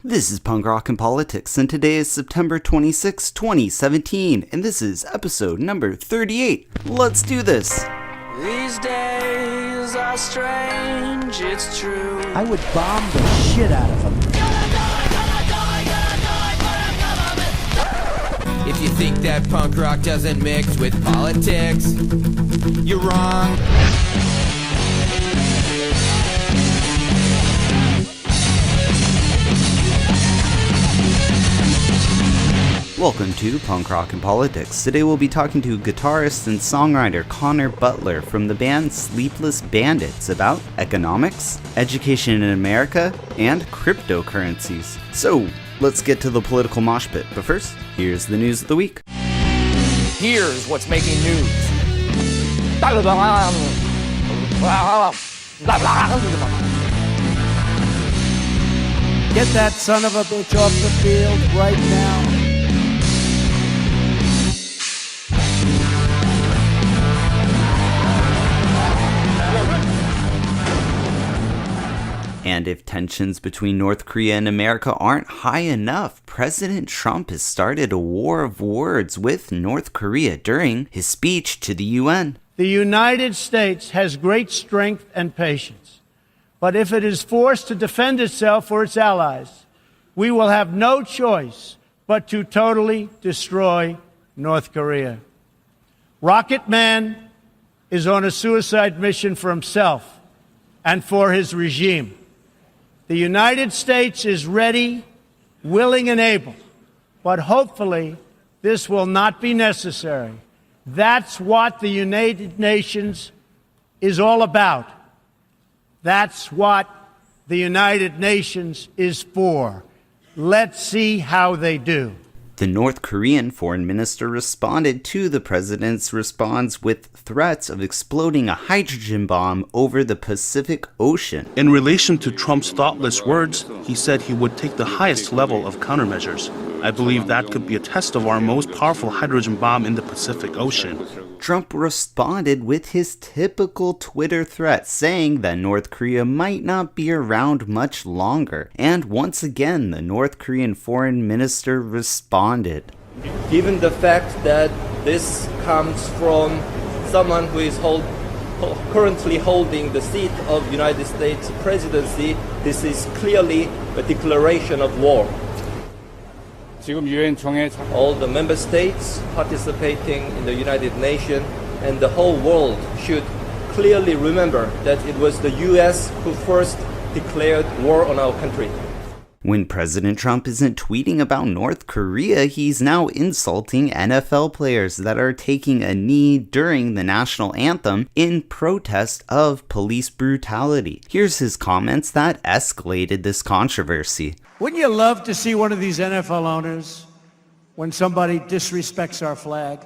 This is Punk Rock and Politics, and today is September 26, 2017, and this is episode number 38. Let's do this! These days are strange, it's true. I would bomb the shit out of them. If you think that punk rock doesn't mix with politics, you're wrong. Welcome to Punk Rock and Politics. Today we'll be talking to guitarist and songwriter Connor Butler from the band Sleepless Bandits about economics, education in America, and cryptocurrencies. So, let's get to the political mosh pit, but first, here's the news of the week. Here's what's making news. Get that son of a bitch off the field right now. And if tensions between North Korea and America aren't high enough, President Trump has started a war of words with North Korea during his speech to the UN. The United States has great strength and patience, but if it is forced to defend itself or its allies, we will have no choice but to totally destroy North Korea. Rocket Man is on a suicide mission for himself and for his regime. The United States is ready, willing, and able, but hopefully this will not be necessary. That's what the United Nations is all about. That's what the United Nations is for. Let's see how they do. The North Korean foreign minister responded to the president's response with threats of exploding a hydrogen bomb over the Pacific Ocean. In relation to Trump's thoughtless words, he said he would take the highest level of countermeasures. I believe that could be a test of our most powerful hydrogen bomb in the Pacific Ocean. Trump responded with his typical Twitter threat, saying that North Korea might not be around much longer. And once again, the North Korean foreign minister responded. Given the fact that this comes from someone who is currently holding the seat of United States presidency, this is clearly a declaration of war. All the member states participating in the United Nations and the whole world should clearly remember that it was the US who first declared war on our country. When President Trump isn't tweeting about North Korea, he's now insulting NFL players that are taking a knee during the national anthem in protest of police brutality. Here's his comments that escalated this controversy. Wouldn't you love to see one of these NFL owners, when somebody disrespects our flag,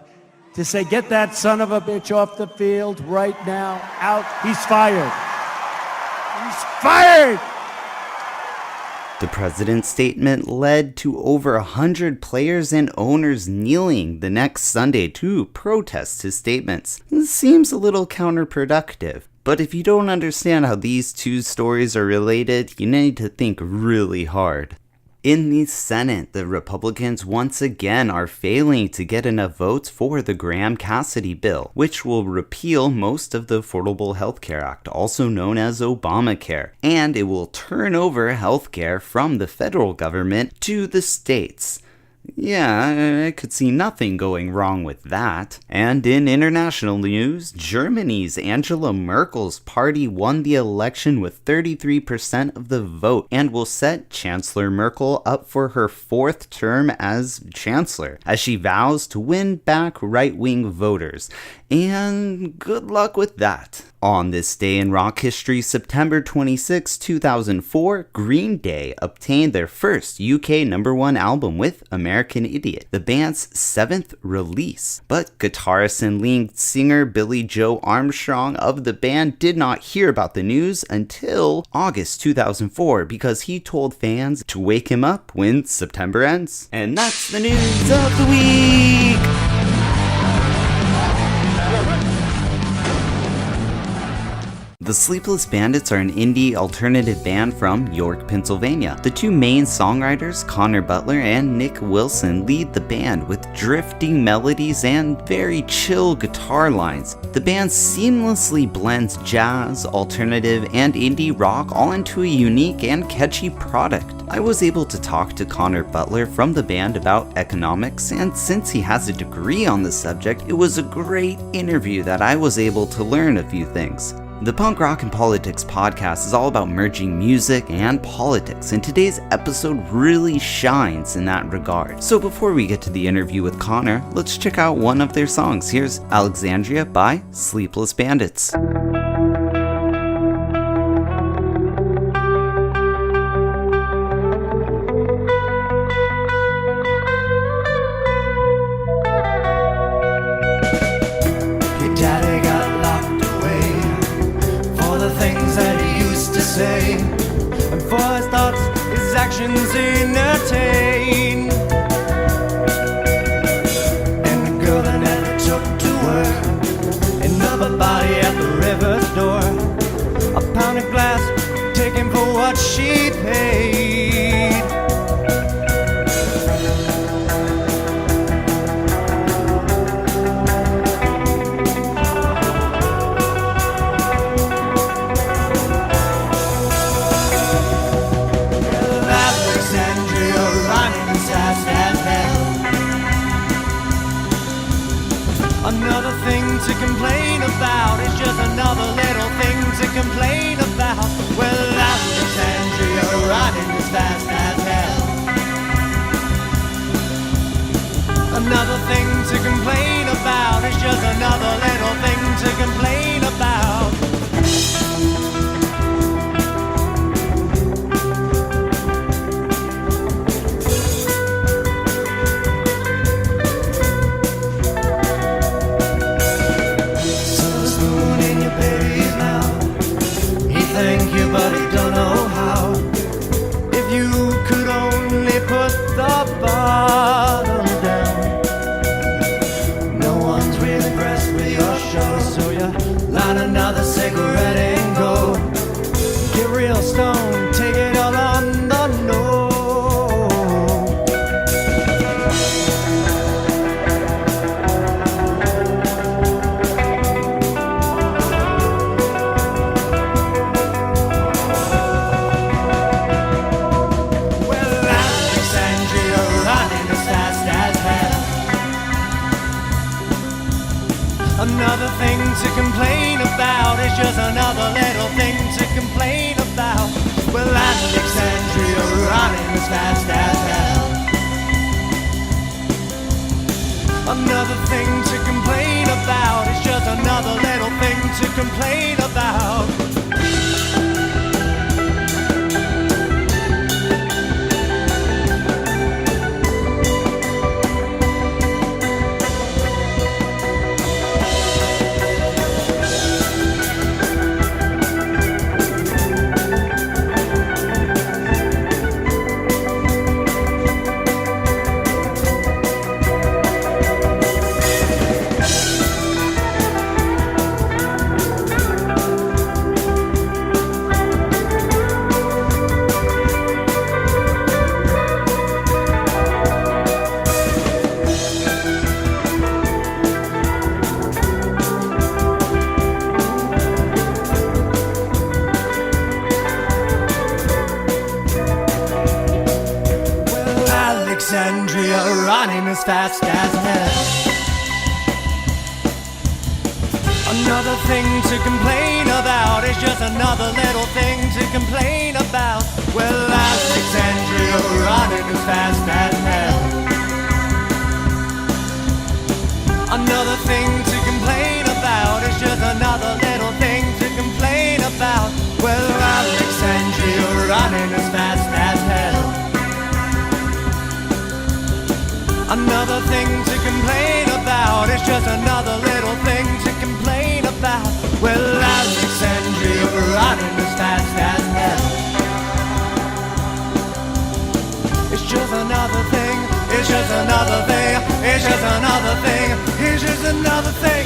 to say, get that son of a bitch off the field right now, out, he's fired. He's fired! The president's statement led to over 100 players and owners kneeling the next Sunday to protest his statements. This seems a little counterproductive. But if you don't understand how these two stories are related, you need to think really hard. In the Senate, the Republicans once again are failing to get enough votes for the Graham-Cassidy bill, which will repeal most of the Affordable Health Care Act, also known as Obamacare, and it will turn over health care from the federal government to the states. Yeah, I could see nothing going wrong with that. And in international news, Germany's Angela Merkel's party won the election with 33% of the vote and will set Chancellor Merkel up for her fourth term as chancellor, as she vows to win back right-wing voters. And good luck with that. On this day in rock history, September 26, 2004, Green Day obtained their first UK #1 album with American Idiot, the band's 7th release. But guitarist and lead singer Billy Joe Armstrong of the band did not hear about the news until August 2004 because he told fans to wake him up when September ends. And that's the news of the week! The Sleepless Bandits are an indie alternative band from York, Pennsylvania. The two main songwriters, Connor Butler and Nick Wilson, lead the band with drifting melodies and very chill guitar lines. The band seamlessly blends jazz, alternative, and indie rock all into a unique and catchy product. I was able to talk to Connor Butler from the band about economics, and since he has a degree on the subject, it was a great interview that I was able to learn a few things. The Punk Rock and Politics podcast is all about merging music and politics, and today's episode really shines in that regard. So before we get to the interview with Connor, let's check out one of their songs. Here's Alexandria by Sleepless Bandits. And for his thoughts, his actions entertain. And the girl that never took to work, another body at the river's door. A pound of glass taken for what she paid. Another thing to complain about is just another little thing to complain about. Well, Alexandria running as fast as hell. Another thing to complain about is just another little thing to complain about. But he don't know how. If you could only put the bottle down. No one's really impressed with your show, so you light another cigarette and go. Get real stoned, take it all on the nose. Another thing to complain about is just another little thing to complain about. Well, Alexandria running as fast as hell. Another thing to complain about is just another little thing to complain about. Alexandria running as fast as hell. Another thing to complain about is just another little thing to complain about. Well, Alexandria running as fast as hell. Another thing to complain about is just another little thing to complain about. Well, Alexandria running as fast as hell. Another thing to complain about is just another little thing to complain about. Well, Alexandria running as fast as hell. It's just another thing, it's just another thing, it's just another thing, it's just another thing.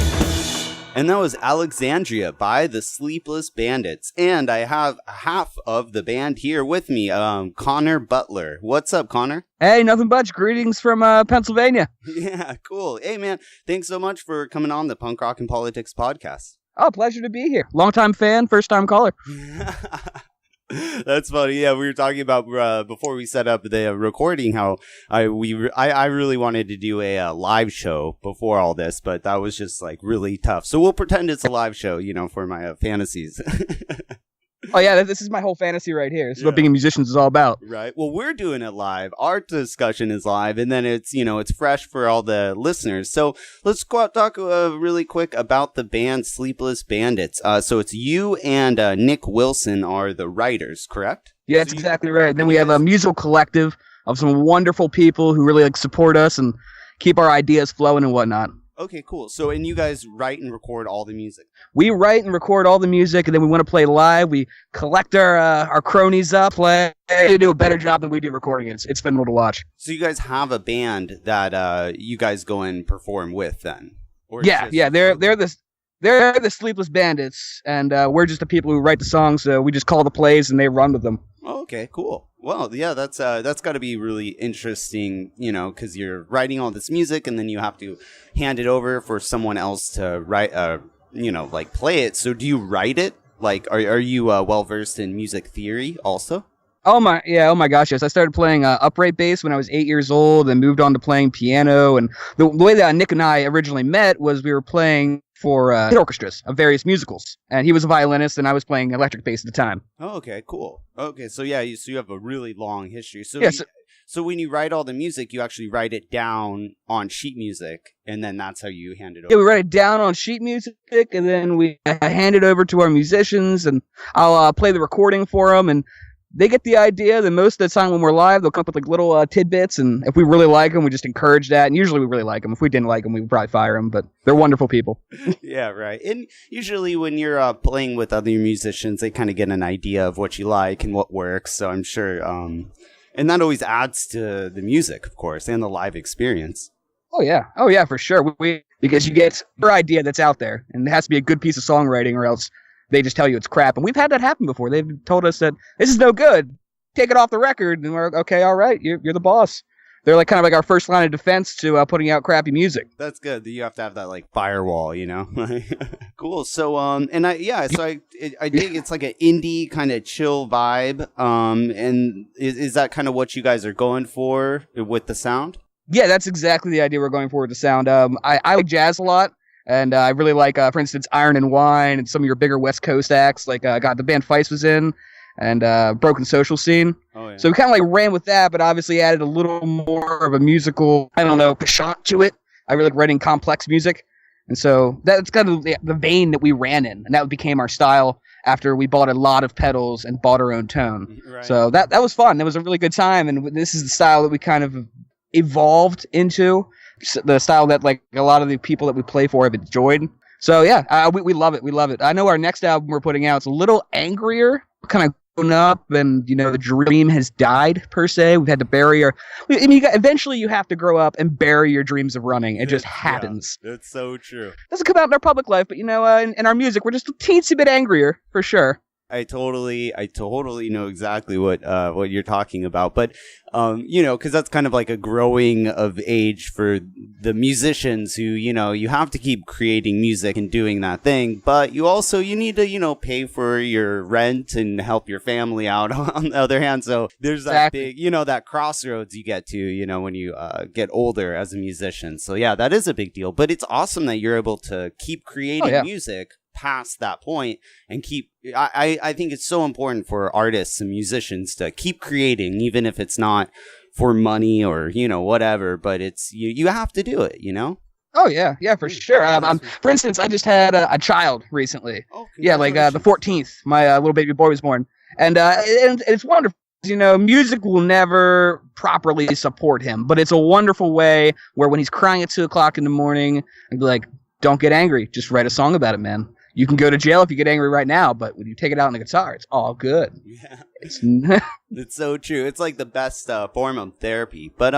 And that was Alexandria by the Sleepless Bandits. And I have half of the band here with me, Connor Butler. What's up, Connor? Hey, nothing much. Greetings from Pennsylvania. Yeah, cool. Hey, man, thanks so much for coming on the Punk Rock and Politics podcast. Oh, pleasure to be here. Long-time fan, first-time caller. That's funny. Yeah, we were talking about before we set up the recording how I really wanted to do a live show before all this, but that was just like really tough. So we'll pretend it's a live show, for my fantasies. Oh yeah, this is my whole fantasy right here. This is what being a musician is all about. Right. Well, we're doing it live. Our discussion is live, and then it's it's fresh for all the listeners. So let's go out talk really quick about the band Sleepless Bandits. So it's you and Nick Wilson are the writers, correct? Yeah, that's exactly right. And then we have a musical collective of some wonderful people who really support us and keep our ideas flowing and whatnot. Okay, cool. So, and you guys write and record all the music? We write and record all the music, and then we want to play live. We collect our cronies up, play. They do a better job than we do recording it. It's phenomenal to watch. So you guys have a band that you guys go and perform with then? Yeah. They're the Sleepless Bandits, and we're just the people who write the songs. So we just call the plays, and they run with them. Okay, cool. Well, yeah, that's got to be really interesting, because you're writing all this music and then you have to hand it over for someone else to write, play it. So do you write it? Like, are you well versed in music theory also? Oh my gosh, yes. I started playing upright bass when I was 8 years old and moved on to playing piano. And the way that Nick and I originally met was we were playing for orchestras of various musicals. And he was a violinist and I was playing electric bass at the time. Oh, okay, cool. Okay, so yeah, you have a really long history. So yes. So when you write all the music, you actually write it down on sheet music, and then that's how you hand it over. Yeah, we write it down on sheet music, and then we hand it over to our musicians, and I'll play the recording for them, and they get the idea. Then most of the time when we're live, they'll come up with like little tidbits, and if we really like them, we just encourage that. And usually we really like them. If we didn't like them, we would probably fire them. But they're wonderful people. Yeah, right. And usually when you're playing with other musicians, they kind of get an idea of what you like and what works. So I'm sure, and that always adds to the music, of course, and the live experience. Oh yeah, for sure. Because you get your idea that's out there, and it has to be a good piece of songwriting, or else they just tell you it's crap. And we've had that happen before. They've told us that this is no good. Take it off the record. And we're okay, all right, you're the boss. They're like kind of like our first line of defense to putting out crappy music. That's good. You have to have that like firewall, Cool. So and I think it's like an indie kind of chill vibe. And is that kind of what you guys are going for with the sound? Yeah, that's exactly the idea we're going for with the sound. I like jazz a lot. And I really like, for instance, Iron and Wine and some of your bigger West Coast acts. Like, the band Feist was in, and Broken Social Scene. Oh, yeah. So we kind of like ran with that, but obviously added a little more of a musical, cachet to it. I really like writing complex music. And so that's kind of the vein that we ran in. And that became our style after we bought a lot of pedals and bought our own tone. Right. So that was fun. That was a really good time. And this is the style that we kind of evolved into. The style that like a lot of the people that we play for have enjoyed. So yeah, we love it. We love it. I know our next album we're putting out is a little angrier, kind of grown up, and the dream has died per se. We've had to bury eventually you have to grow up and bury your dreams of running. It just happens. Yeah, it's so true. Doesn't come out in our public life, but in our music we're just a teensy bit angrier for sure. I totally know exactly what you're talking about, but because that's kind of like a growing of age for the musicians who you have to keep creating music and doing that thing, but you need to pay for your rent and help your family out on the other hand. So there's that big that crossroads you get to when you get older as a musician. So yeah, that is a big deal, but it's awesome that you're able to keep creating music past that point and keep I think it's so important for artists and musicians to keep creating, even if it's not for money or whatever, but it's you have to do it. Oh yeah, for sure. For instance, I just had a child recently. Oh, yeah, like the 14th, my little baby boy was born, and it's wonderful. Music will never properly support him, but it's a wonderful way where when he's crying at 2:00 in the morning, I'd be like, don't get angry, just write a song about it, man. You can go to jail if you get angry right now, but when you take it out on the guitar, it's all good. Yeah. It's It's so true. It's like the best form of therapy. But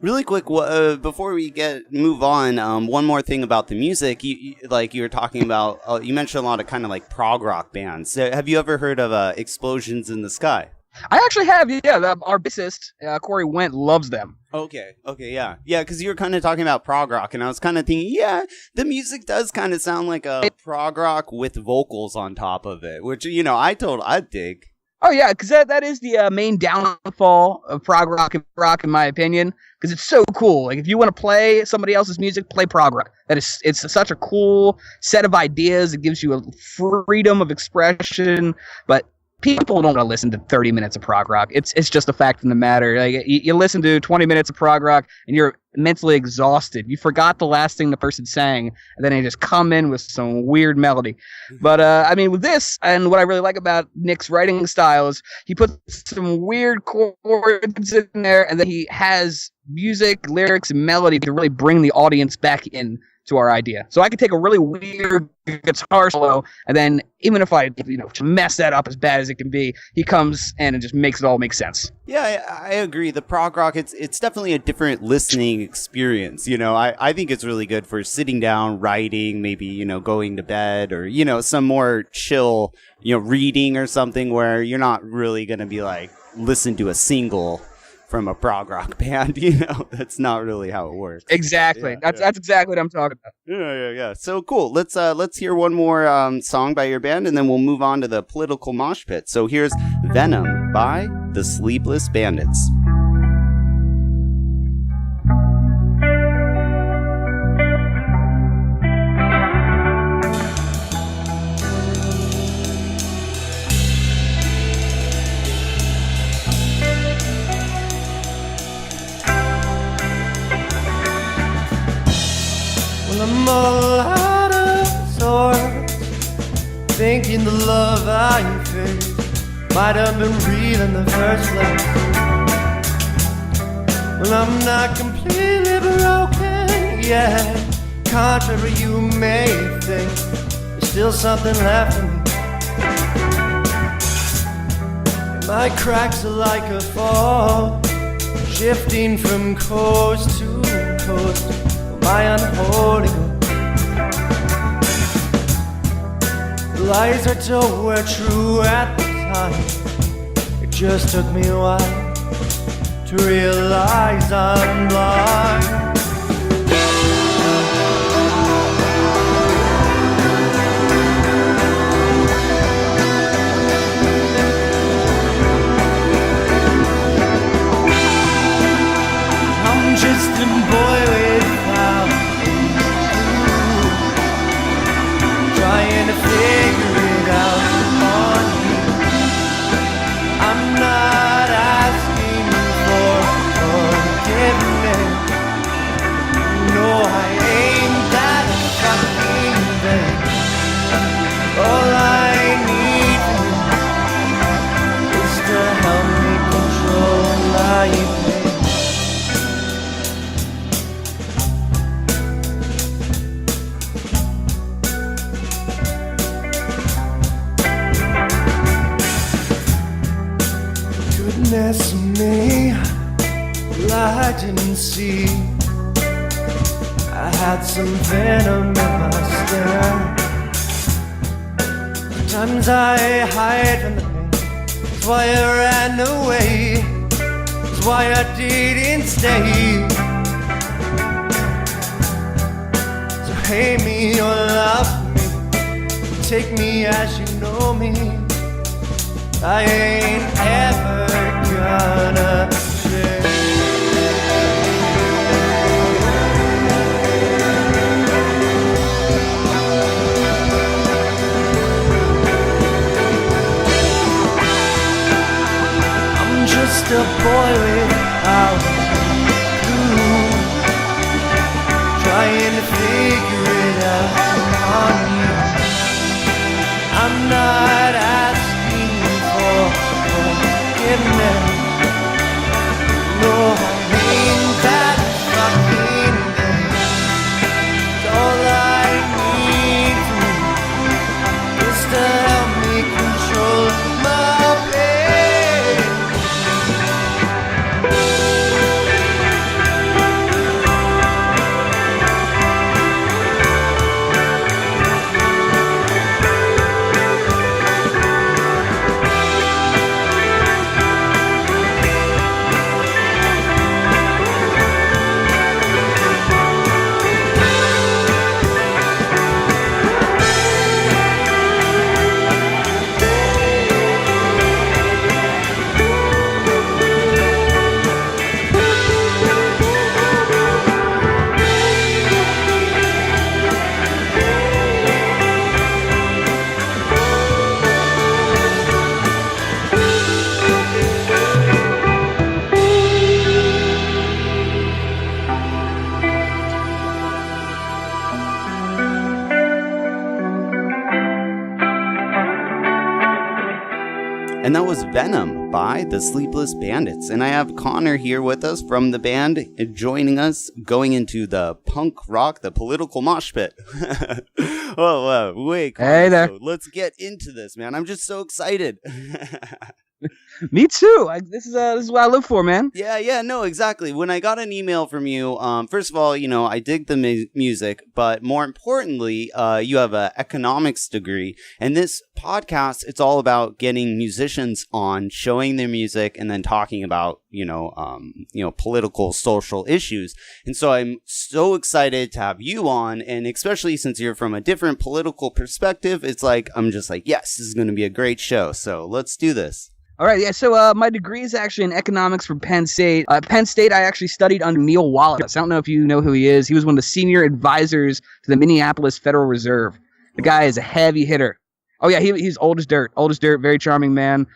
really quick, before we move on, one more thing about the music. You were talking about. You mentioned a lot of kind of like prog rock bands. Have you ever heard of Explosions in the Sky? I actually have, yeah. Our bassist, Corey Wendt, loves them. Okay, yeah. Yeah, because you were kind of talking about prog rock, and I was kind of thinking, yeah, the music does kind of sound like a prog rock with vocals on top of it, which, I dig. Oh, yeah, because that is the main downfall of prog rock, in my opinion, because it's so cool. Like, if you want to play somebody else's music, play prog rock. It's such a cool set of ideas. It gives you a freedom of expression, but people don't want to listen to 30 minutes of prog rock. It's just a fact of the matter. Like you listen to 20 minutes of prog rock and you're mentally exhausted. You forgot the last thing the person sang, and then they just come in with some weird melody. But I mean, with this, and what I really like about Nick's writing style is he puts some weird chords in there, and then he has music, lyrics, and melody to really bring the audience back in to our idea. So I could take a really weird guitar solo, and then even if I mess that up as bad as it can be, he comes in and just makes it all make sense. Yeah, I agree. The prog rock, it's definitely a different listening experience. I think it's really good for sitting down, writing, maybe, going to bed, or, some more chill, reading or something where you're not really going to be like, listen to a single from a prog rock band. That's not really how it works. Exactly. Yeah, that's exactly what I'm talking about. Yeah. So cool. Let's hear one more song by your band, and then we'll move on to the political mosh pit. So here's Venom by the Sleepless Bandits. I'm all out of sorts, thinking the love I faced might have been real in the first place. Well, I'm not completely broken yet, contrary you may think. There's still something left in me. My cracks are like a fall, shifting from coast to coast. My unholy ghost. The lies I told were true at the time. It just took me a while to realize I'm blind. I'm just a boy without trying to figure it out on me. I'm not asking for forgiveness. No, I ain't that fucking big. All I need is to help me control my pain. Goodness me, well, I didn't see I had some venom in my stare. Sometimes I hide from the pain. That's why I ran away. That's why I didn't stay. So hate me or love me, take me as you know me. I ain't ever gonna change. I'm just a boy without clue, trying to figure it out on you. I'm not asking for forgiveness. And that was Venom by the Sleepless Bandits. And I have Connor here with us from the band, joining us, going into the punk rock, the political mosh pit. Wait, Connor, hey there. So let's get into this, man. I'm just so excited. Me too. This is what I live for, man. Yeah, no, exactly. When I got an email from you, first of all, I dig the music, but more importantly, you have an economics degree, and this podcast, it's all about getting musicians on, showing their music, and then talking about, political, social issues. And so I'm so excited to have you on, and especially since you're from a different political perspective, it's like, I'm just like, yes, this is going to be a great show. So let's do this. All right, yeah, so my degree is actually in economics from Penn State. Penn State, I actually studied under Neil Wallace. I don't know if you know who he is. He was one of the senior advisors to the Minneapolis Federal Reserve. The guy is a heavy hitter. Oh, yeah, he's old as dirt, very charming man.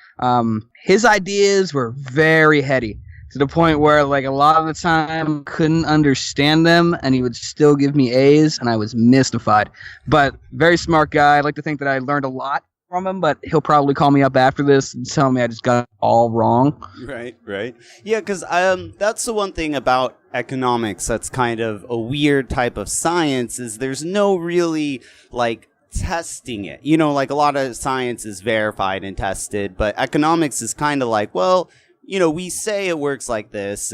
His ideas were very heady, to the point where, like, a lot of the time, I couldn't understand them, and he would still give me A's, and I was mystified. But very smart guy. I'd like to think that I learned a lot from him, but he'll probably call me up after this and tell me I just got it all wrong. Right. Yeah, because that's the one thing about economics that's kind of a weird type of science, is there's no really, like, testing it. Like, a lot of science is verified and tested, but economics is kind of like, well, we say it works like this,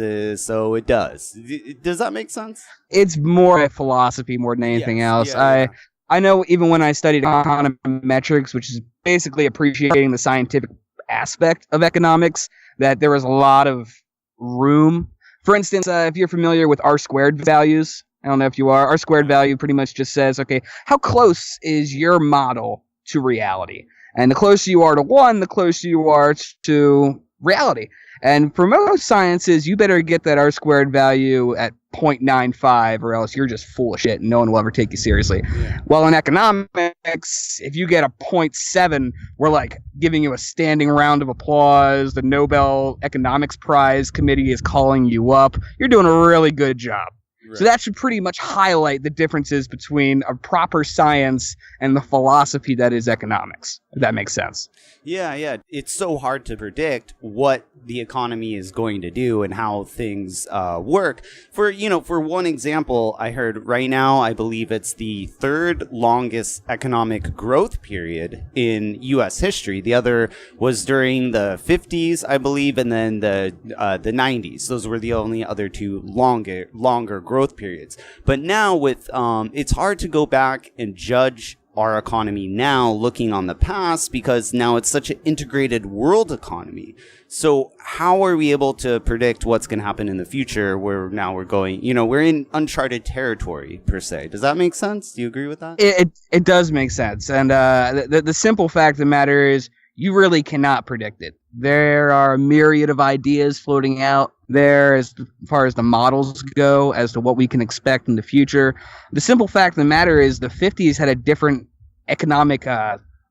so it does. Does that make sense? It's more a philosophy more than anything else. Yeah. I know even when I studied econometrics, which is basically appreciating the scientific aspect of economics, that there was a lot of room. For instance, if you're familiar with R-squared values, I don't know if you are, R-squared value pretty much just says, okay, how close is your model to reality? And the closer you are to 1, the closer you are to reality. And for most sciences, you better get that R-squared value at 0.95, or else you're just full of shit and no one will ever take you seriously. Yeah. Well, in economics, if you get a 0.7, we're like giving you a standing round of applause. The Nobel Economics Prize Committee is calling you up. You're doing a really good job. Right. So that should pretty much highlight the differences between a proper science and the philosophy that is economics, if that makes sense. Yeah. It's so hard to predict what the economy is going to do and how things work. For one example, I heard right now, I believe it's the third longest economic growth period in U.S. history. The other was during the 50s, I believe, and then the 90s. Those were the only other two longer growth periods. But now with it's hard to go back and judge our economy now looking on the past, because now it's such an integrated world economy. So how are we able to predict what's going to happen in the future, where now we're going, we're in uncharted territory per se? Does that make sense? Do you agree with that? It does make sense. And the simple fact of the matter is, you really cannot predict it. There are a myriad of ideas floating out there as far as the models go, as to what we can expect in the future. The simple fact of the matter is, the 50s had a different economic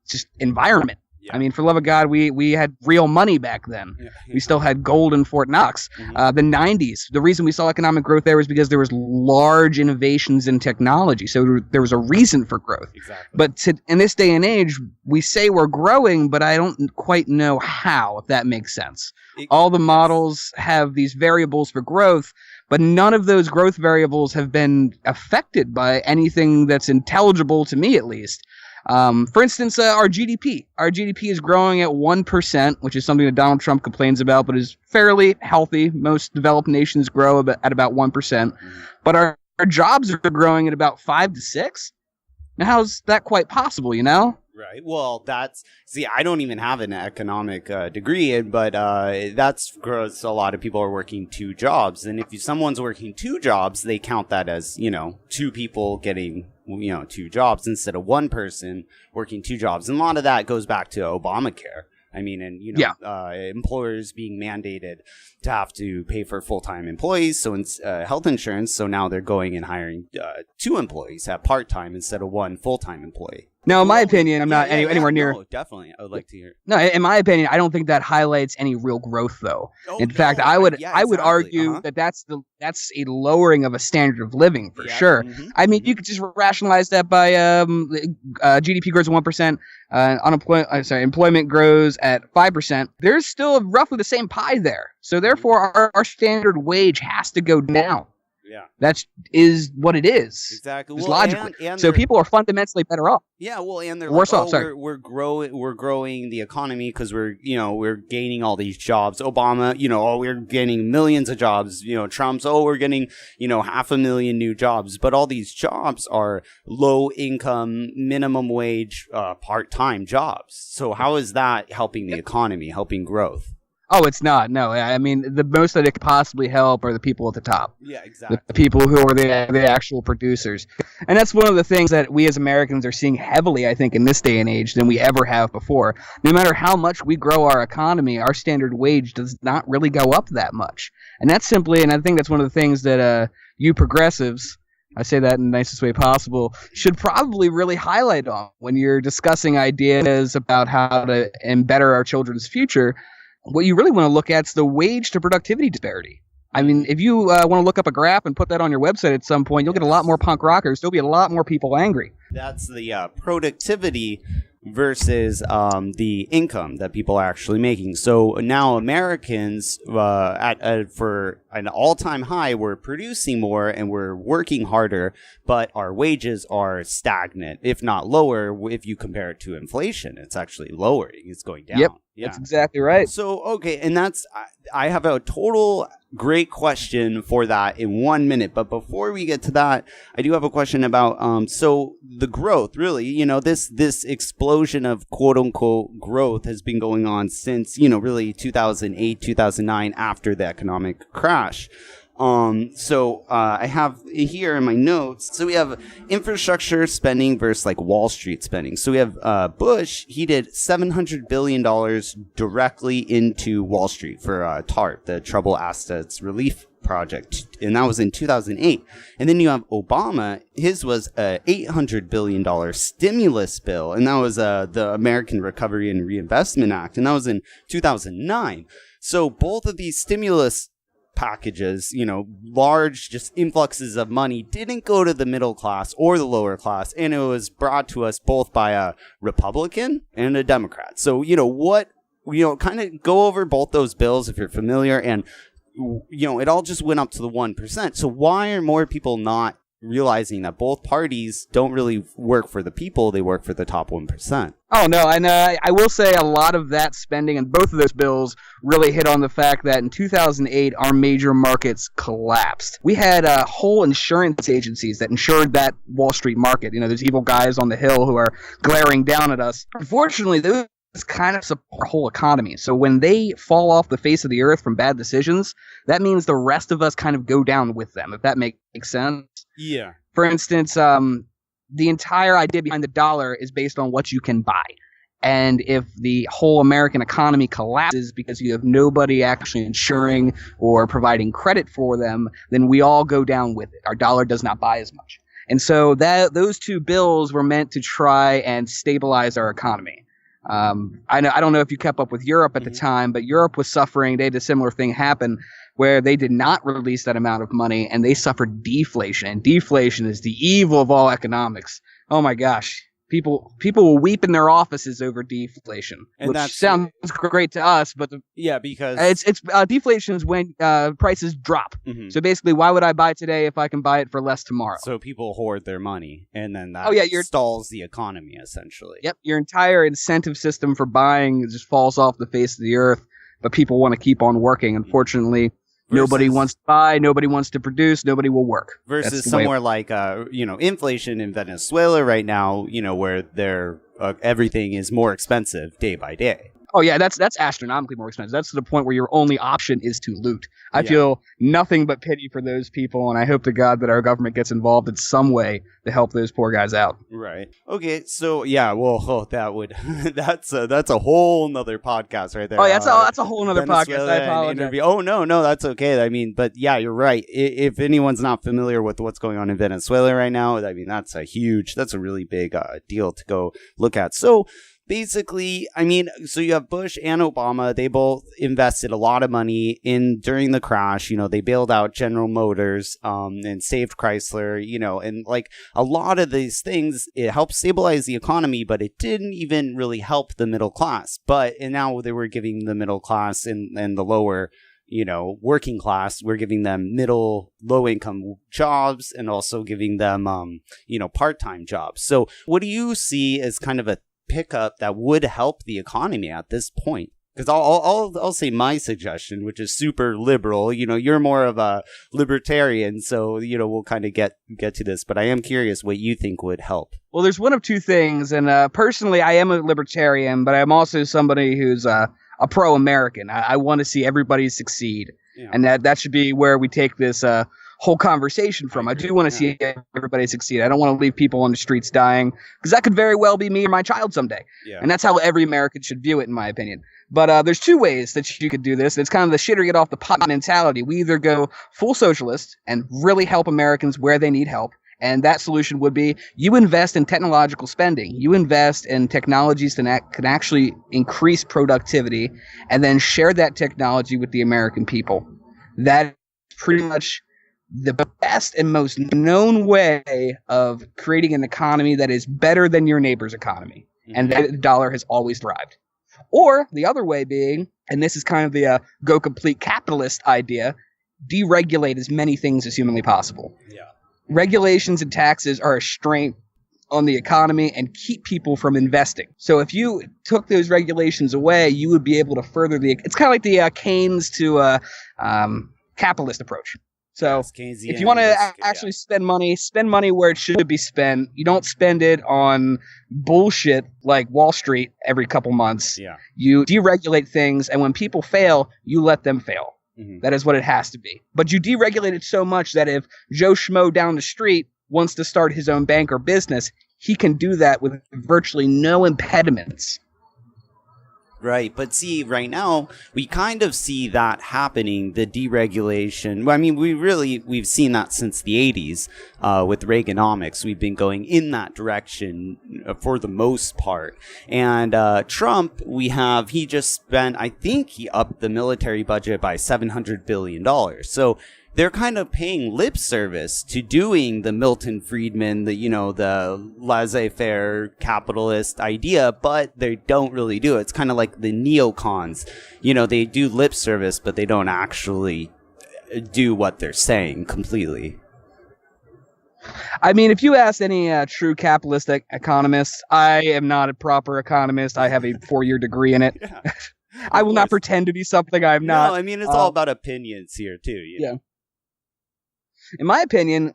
just environment. Yeah. I mean, for the love of God, we had real money back then. Yeah. We still had gold in Fort Knox. Mm-hmm. The 90s, the reason we saw economic growth there was because there was large innovations in technology. So there was a reason for growth. Exactly. But in this day and age, we say we're growing, but I don't quite know how, if that makes sense. All the models have these variables for growth, but none of those growth variables have been affected by anything that's intelligible to me, at least. For instance, our GDP. Our GDP is growing at 1%, which is something that Donald Trump complains about, but is fairly healthy. Most developed nations grow at about 1%. But our jobs are growing at about 5 to 6. Now, how's that quite possible, Right. Well, I don't even have an economic degree, but that's because a lot of people are working 2 jobs. And if someone's working 2 jobs, they count that as, 2 people getting 2 jobs instead of 1 person working 2 jobs. And a lot of that goes back to Obamacare. I mean, and, employers being mandated to have to pay for full-time employees, so health insurance. So now they're going and hiring 2 employees at part-time instead of 1 full-time employee. Now, in my opinion, I'm not anywhere near. No, definitely, I would like to hear. No, in my opinion, I don't think that highlights any real growth, though. In fact, I would argue that that's a lowering of a standard of living for sure. I mean, you could just rationalize that by GDP grows 1%, employment grows at 5%. There's still roughly the same pie there. So therefore, our standard wage has to go down. Yeah, that is what it is. Exactly. Just logically. And so people are fundamentally better off. Yeah, well, and they're worse like, off. Sorry, we're growing the economy because we're gaining all these jobs. Obama, we're gaining millions of jobs. Trump's, we're getting 500,000 new jobs. But all these jobs are low income, minimum wage, part-time jobs. So how is that helping the economy, helping growth? Oh, it's not. No, I mean, the most that it could possibly help are the people at the top. Yeah, exactly. The people who are the actual producers. And that's one of the things that we as Americans are seeing heavily, I think, in this day and age than we ever have before. No matter how much we grow our economy, our standard wage does not really go up that much. And that's simply, and I think that's one of the things that you progressives, I say that in the nicest way possible, should probably really highlight on when you're discussing ideas about how to better our children's future. What you really want to look at is the wage to productivity disparity. I mean, if you want to look up a graph and put that on your website at some point, you'll get a lot more punk rockers. There'll be a lot more people angry. That's the productivity versus the income that people are actually making. So now Americans, for an all-time high, we're producing more and we're working harder, but our wages are stagnant, if not lower. If you compare it to inflation, it's actually lowering. It's going down. Yep, that's exactly right. So, okay, and I have a total great question for that in 1 minute. But before we get to that, I do have a question about, so the growth, really, this explosion of quote unquote growth has been going on since, really 2008, 2009 after the economic crash. So I have here in my notes, so we have infrastructure spending versus like Wall Street spending. So we have Bush, he did $700 billion directly into Wall Street for TARP, the Troubled Assets Relief Project, and that was in 2008. And then you have Obama, his was a $800 billion stimulus bill, and that was the American Recovery and Reinvestment Act, and that was in 2009. So both of these stimulus packages, large just influxes of money didn't go to the middle class or the lower class, and it was brought to us both by a Republican and a Democrat. So, kind of go over both those bills if you're familiar, and, it all just went up to the 1%. So why are more people not realizing that both parties don't really work for the people, they work for the top 1%? Oh, no, and I will say a lot of that spending and both of those bills really hit on the fact that in 2008, our major markets collapsed. We had whole insurance agencies that insured that Wall Street market. There's evil guys on the Hill who are glaring down at us. Unfortunately, those kind of support our whole economy. So when they fall off the face of the earth from bad decisions, that means the rest of us kind of go down with them, if that makes sense. Yeah. For instance, the entire idea behind the dollar is based on what you can buy. And if the whole American economy collapses because you have nobody actually insuring or providing credit for them, then we all go down with it. Our dollar does not buy as much. And so those two bills were meant to try and stabilize our economy. I don't know if you kept up with Europe at the time, but Europe was suffering. They had a similar thing happen where they did not release that amount of money and they suffered deflation. And deflation is the evil of all economics. Oh my gosh. People will weep in their offices over deflation, which sounds great to us, but because it's deflation is when prices drop. Mm-hmm. So basically, why would I buy today if I can buy it for less tomorrow? So people hoard their money, and then that stalls the economy essentially. Yep, your entire incentive system for buying just falls off the face of the earth, but people want to keep on working. Unfortunately. Nobody wants to buy, nobody wants to produce, nobody will work. Versus somewhere like, inflation in Venezuela right now, where everything is more expensive day by day. Oh yeah, that's astronomically more expensive. That's to the point where your only option is to loot. I feel nothing but pity for those people, and I hope to God that our government gets involved in some way to help those poor guys out. Right. Okay. So yeah. Well, that would that's a whole nother podcast right there. Oh yeah, that's a whole nother podcast. I apologize. Interview. Oh no, that's okay. I mean, but yeah, you're right. If anyone's not familiar with what's going on in Venezuela right now, I mean, that's a really big deal to go look at. So. Basically, I mean, so you have Bush and Obama. They both invested a lot of money during the crash. You know, they bailed out General Motors and saved Chrysler, you know, and like a lot of these things, it helped stabilize the economy, but it didn't even really help the middle class. And now they were giving the middle class and the lower, you know, working class, we're giving them low income jobs and also giving them, you know, part-time jobs. So what do you see as kind of a pickup that would help the economy at this point? Because I'll say my suggestion, which is super liberal. You know, you're more of a libertarian, so you know we'll kind of get to this. But I am curious what you think would help. Well, there's one of two things, and personally, I am a libertarian, but I'm also somebody who's a pro-American. I want to see everybody succeed, and that should be where we take this whole conversation from. I do want to see everybody succeed. I don't want to leave people on the streets dying, because that could very well be me or my child someday. And that's how every American should view it, in my opinion. But there's two ways that you could do this. It's kind of the shit or get off the pot mentality. We either go full socialist and really help Americans where they need help, and that solution would be you invest in technological spending. You invest in technologies that can actually increase productivity, and then share that technology with the American people. That is pretty much the best and most known way of creating an economy that is better than your neighbor's economy. And the dollar has always thrived. Or the other way being, and this is kind of the go complete capitalist idea, deregulate as many things as humanly possible. Regulations and taxes are a strain on the economy and keep people from investing. So if you took those regulations away, you would be able to further it's kind of like the Keynes to capitalist approach. So if you want to actually spend money where it should be spent. You don't spend it on bullshit like Wall Street every couple months. You deregulate things, and when people fail, you let them fail. That is what it has to be. But you deregulate it so much that if Joe Schmo down the street wants to start his own bank or business, he can do that with virtually no impediments. Right. But see, right now, we kind of see that happening, the deregulation. I mean, we've seen that since the 80s with Reaganomics. We've been going in that direction for the most part. And Trump, he just spent, I think he upped the military budget by $700 billion. So they're kind of paying lip service to doing the Milton Friedman, the laissez-faire capitalist idea, but they don't really do it. It's kind of like the neocons. You know, they do lip service, but they don't actually do what they're saying completely. I mean, if you ask any true capitalist economist, I am not a proper economist. I have a 4-year degree in it. I will not pretend to be something I'm not. No, I mean, it's all about opinions here, too. You know? In my opinion,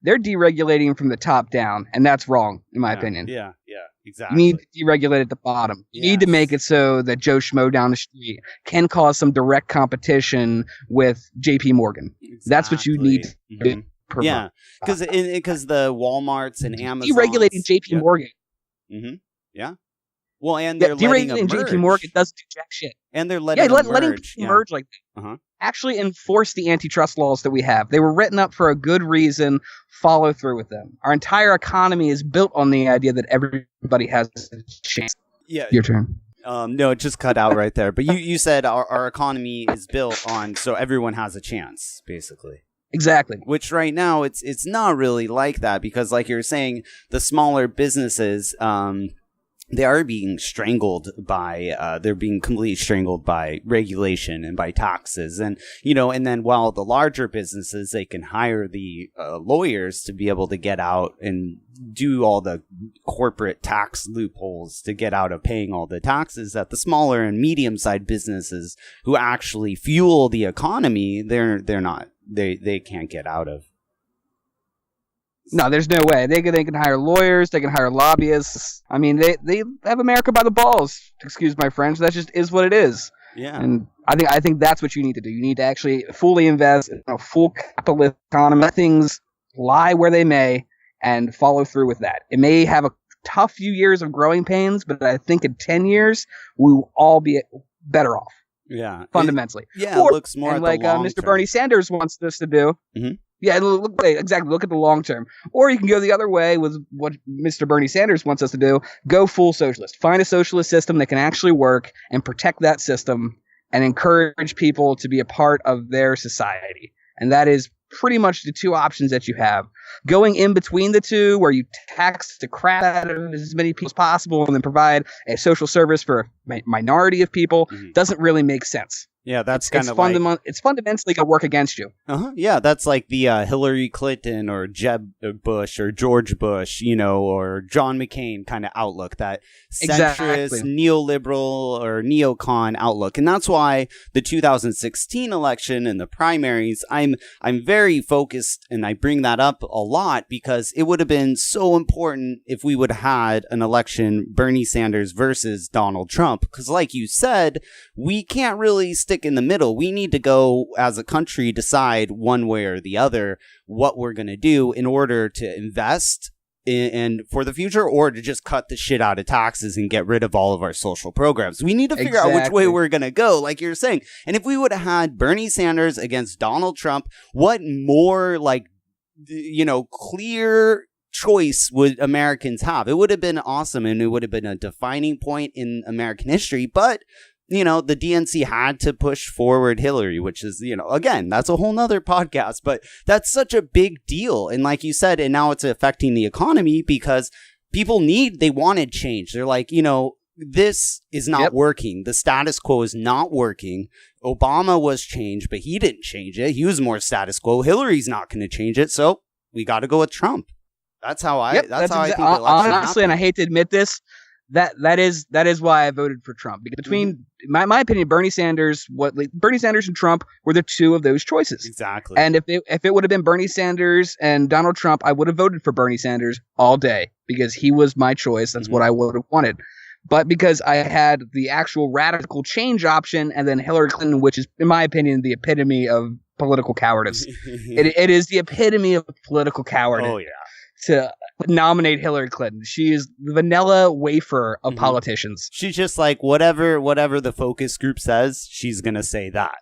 they're deregulating from the top down, and that's wrong, in my opinion. Yeah, exactly. You need to deregulate at the bottom. You need to make it so that Joe Schmo down the street can cause some direct competition with JP Morgan. Exactly. That's what you need to do. Yeah, because the Walmarts and Amazon deregulating JP Morgan. Yeah. Well, and they're deregulating JP Morgan doesn't do jack shit. And they're letting people merge like that. Actually enforce the antitrust laws that we have. They were written up for a good reason. Follow through with them. Our entire economy is built on the idea that everybody has a chance. Yeah. Your turn. No, it just cut out right there. But you said our economy is built on so everyone has a chance, basically. Exactly. Which right now it's not really like that, because like you're saying, the smaller businesses, they are being strangled by, they're being completely strangled by regulation and by taxes. And, and then while the larger businesses, they can hire the lawyers to be able to get out and do all the corporate tax loopholes to get out of paying all the taxes that the smaller and medium-sized businesses who actually fuel the economy, they can't get out of. No, there's no way. They can hire lawyers. They can hire lobbyists. I mean, they have America by the balls. Excuse my French. That just is what it is. Yeah. And I think that's what you need to do. You need to actually fully invest in a full capitalist economy. Let things lie where they may and follow through with that. It may have a tough few years of growing pains, but I think in 10 years, we will all be better off. Yeah. Fundamentally. It looks more and at the long Mr. term. Bernie Sanders wants us to do. Mm-hmm. Yeah, exactly. Look at the long term. Or you can go the other way with what Mr. Bernie Sanders wants us to do. Go full socialist. Find a socialist system that can actually work and protect that system and encourage people to be a part of their society. And that is pretty much the two options that you have. Going in between the two, where you tax the crap out of as many people as possible and then provide a social service for a minority of people, doesn't really make sense. Yeah, that's kind of like... It's fundamentally going to work against you. Yeah, that's like the Hillary Clinton or Jeb Bush or George Bush, or John McCain kind of outlook, that centrist, neoliberal or neocon outlook. And that's why the 2016 election and the primaries, I'm very focused, and I bring that up a lot because it would have been so important if we would have had an election, Bernie Sanders versus Donald Trump. Because like you said, we can't really stick in the middle. We need to go as a country decide one way or the other what we're going to do in order to invest in for the future, or to just cut the shit out of taxes and get rid of all of our social programs. We need to figure out which way we're going to go, like you're saying. And if we would have had Bernie Sanders against Donald Trump, what more clear choice would Americans have? It would have been awesome, and it would have been a defining point in American history. But the DNC had to push forward Hillary, which is, again, that's a whole nother podcast, but that's such a big deal. And like you said, and now it's affecting the economy because people they wanted change. They're like, this is not working. The status quo is not working. Obama was changed, but he didn't change it. He was more status quo. Hillary's not going to change it. So we got to go with Trump. That's how I think the election honestly, happened. and I hate to admit this, that is why I voted for Trump. Because between my opinion, Bernie Sanders and Trump were the two of those choices. Exactly. And if it would have been Bernie Sanders and Donald Trump, I would have voted for Bernie Sanders all day because he was my choice. That's what I would have wanted. But because I had the actual radical change option and then Hillary Clinton, which is, in my opinion, the epitome of political cowardice. It is the epitome of political cowardice. Oh, yeah. To nominate Hillary Clinton. She is the vanilla wafer of politicians. She's just like, whatever the focus group says, she's going to say that.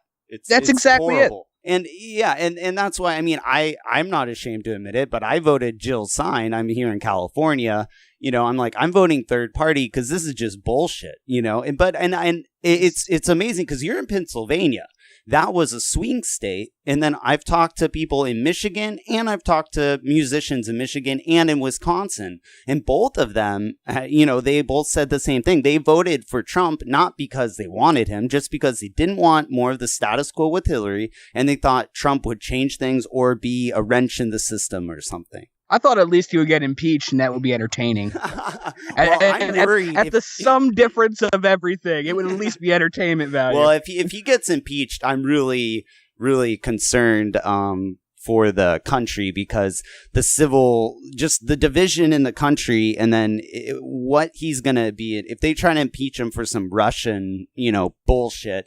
That's exactly horrible. And yeah, and that's why, I'm not ashamed to admit it, but I voted Jill Stein. I'm here in California. I'm voting third party because this is just bullshit, and it's amazing because you're in Pennsylvania. That was a swing state. And then I've talked to people in Michigan, and I've talked to musicians in Michigan and in Wisconsin. And both of them, they both said the same thing. They voted for Trump, not because they wanted him, just because they didn't want more of the status quo with Hillary. And they thought Trump would change things or be a wrench in the system or something. I thought at least he would get impeached and that would be entertaining. I'm worried. At the sum difference of everything, it would at least be entertainment value. Well, if he gets impeached, I'm really, really concerned for the country because just the division in the country, and then what he's going to be. If they try to impeach him for some Russian, bullshit,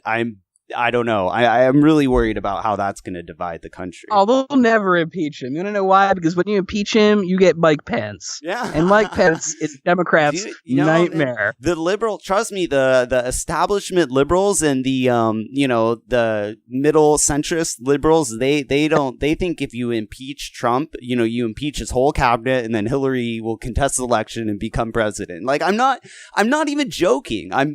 I don't know. I am really worried about how that's going to divide the country. Oh, they'll never impeach him. You want to know why? Because when you impeach him, you get Mike Pence. Yeah. And Mike Pence is Democrats' nightmare. The liberal, trust me, the establishment liberals and the the middle centrist liberals, they think if you impeach Trump, you impeach his whole cabinet and then Hillary will contest the election and become president. Like I'm not even joking. I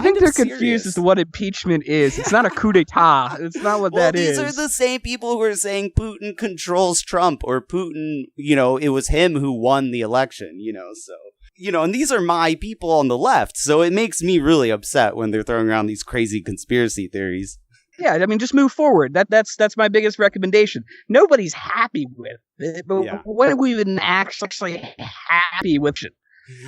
think they're confused as to what impeachment is. It's not a coup d'etat. It's not what that is. These are the same people who are saying Putin controls Trump, or Putin, it was him who won the election, so. And these are my people on the left, so it makes me really upset when they're throwing around these crazy conspiracy theories. Yeah, just move forward. That's my biggest recommendation. Nobody's happy with it, but when are we even actually happy with it?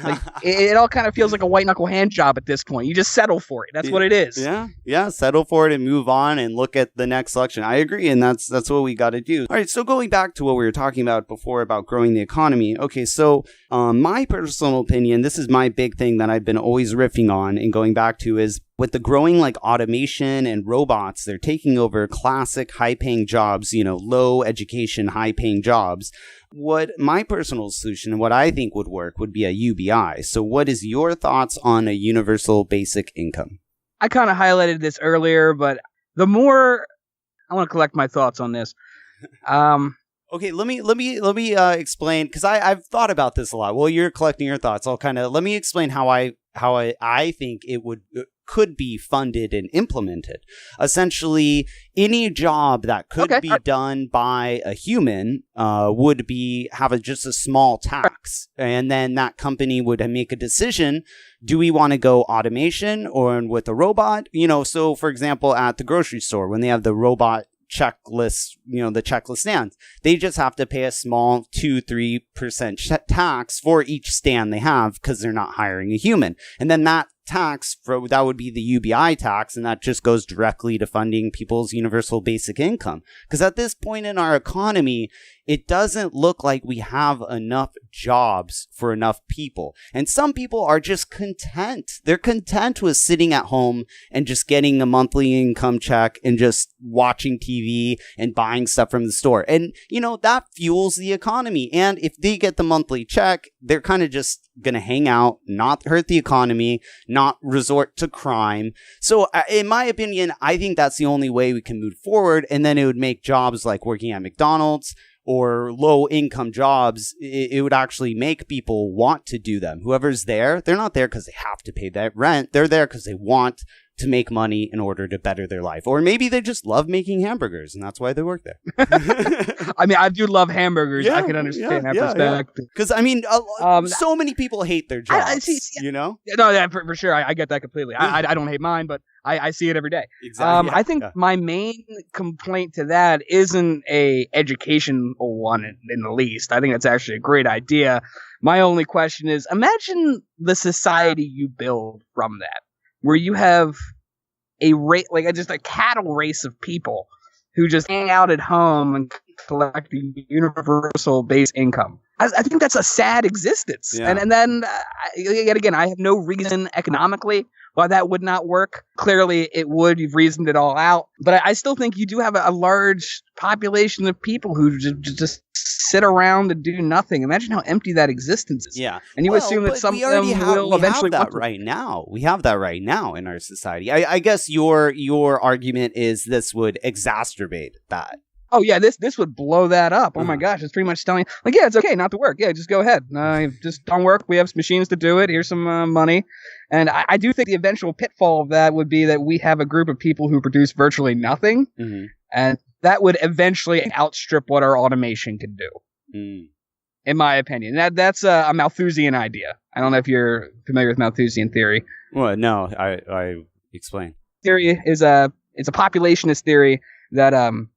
Like it all kind of feels like a white knuckle hand job at this point. You just settle for it. That's what it is. Yeah, settle for it and move on and look at the next selection. I agree, and that's what we got to do. All right, so going back to what we were talking about before about growing the economy. Okay, so my personal opinion, this is my big thing that I've been always riffing on and going back to is with the growing like automation and robots, they're taking over classic high-paying jobs, low education, high-paying jobs. What my personal solution and what I think would work would be a UBI. So what is your thoughts on a universal basic income? I kind of highlighted this earlier, but the more I want to collect my thoughts on this. Okay, let me explain, because I've thought about this a lot. Well, you're collecting your thoughts. Let me explain how I think it could be funded and implemented. Essentially, any job that could be done by a human would have just a small tax, and then that company would make a decision: do we want to go automation or with a robot? So for example, at the grocery store, when they have the robot checklist, the checklist stands, they just have to pay a small 2-3% tax for each stand they have because they're not hiring a human. And then that tax that would be the UBI tax, and that just goes directly to funding people's universal basic income. Because at this point in our economy, it doesn't look like we have enough jobs for enough people. And some people are just content. They're content with sitting at home and just getting a monthly income check and just watching TV and buying stuff from the store. And, that fuels the economy. And if they get the monthly check, they're kind of just going to hang out, not hurt the economy, not resort to crime. So in my opinion, I think that's the only way we can move forward. And then it would make jobs like working at McDonald's or low income jobs, it would actually make people want to do them. Whoever's there, they're not there because they have to pay that rent. They're there because they want to make money in order to better their life. Or maybe they just love making hamburgers and that's why they work there. I mean, I do love hamburgers. I can understand that perspective. Because, so many people hate their jobs, No, yeah, for sure. I get that completely. I don't hate mine, but I see it every day. Exactly. I think my main complaint to that isn't a educational one in the least. I think that's actually a great idea. My only question is, imagine the society you build from that, where you have just a cattle race of people who just hang out at home and collect the universal base income. I think that's a sad existence. Yeah. And then, yet again, I have no reason economically why that would not work. Clearly, it would. You've reasoned it all out. But I still think you do have a large population of people who just sit around and do nothing. Imagine how empty that existence is. Yeah. And you assume that some of them will eventually... We have that right now. We have that right now in our society. I guess your argument is this would exacerbate that. Oh, yeah, this would blow that up. Oh, my gosh, it's pretty much telling you, yeah, it's okay not to work. Yeah, just go ahead. Just don't work. We have machines to do it. Here's some money. And I do think the eventual pitfall of that would be that we have a group of people who produce virtually nothing. Mm-hmm. And that would eventually outstrip what our automation can do, in my opinion. That's a Malthusian idea. I don't know if you're familiar with Malthusian theory. Well, no, I explain. Theory is it's a populationist theory that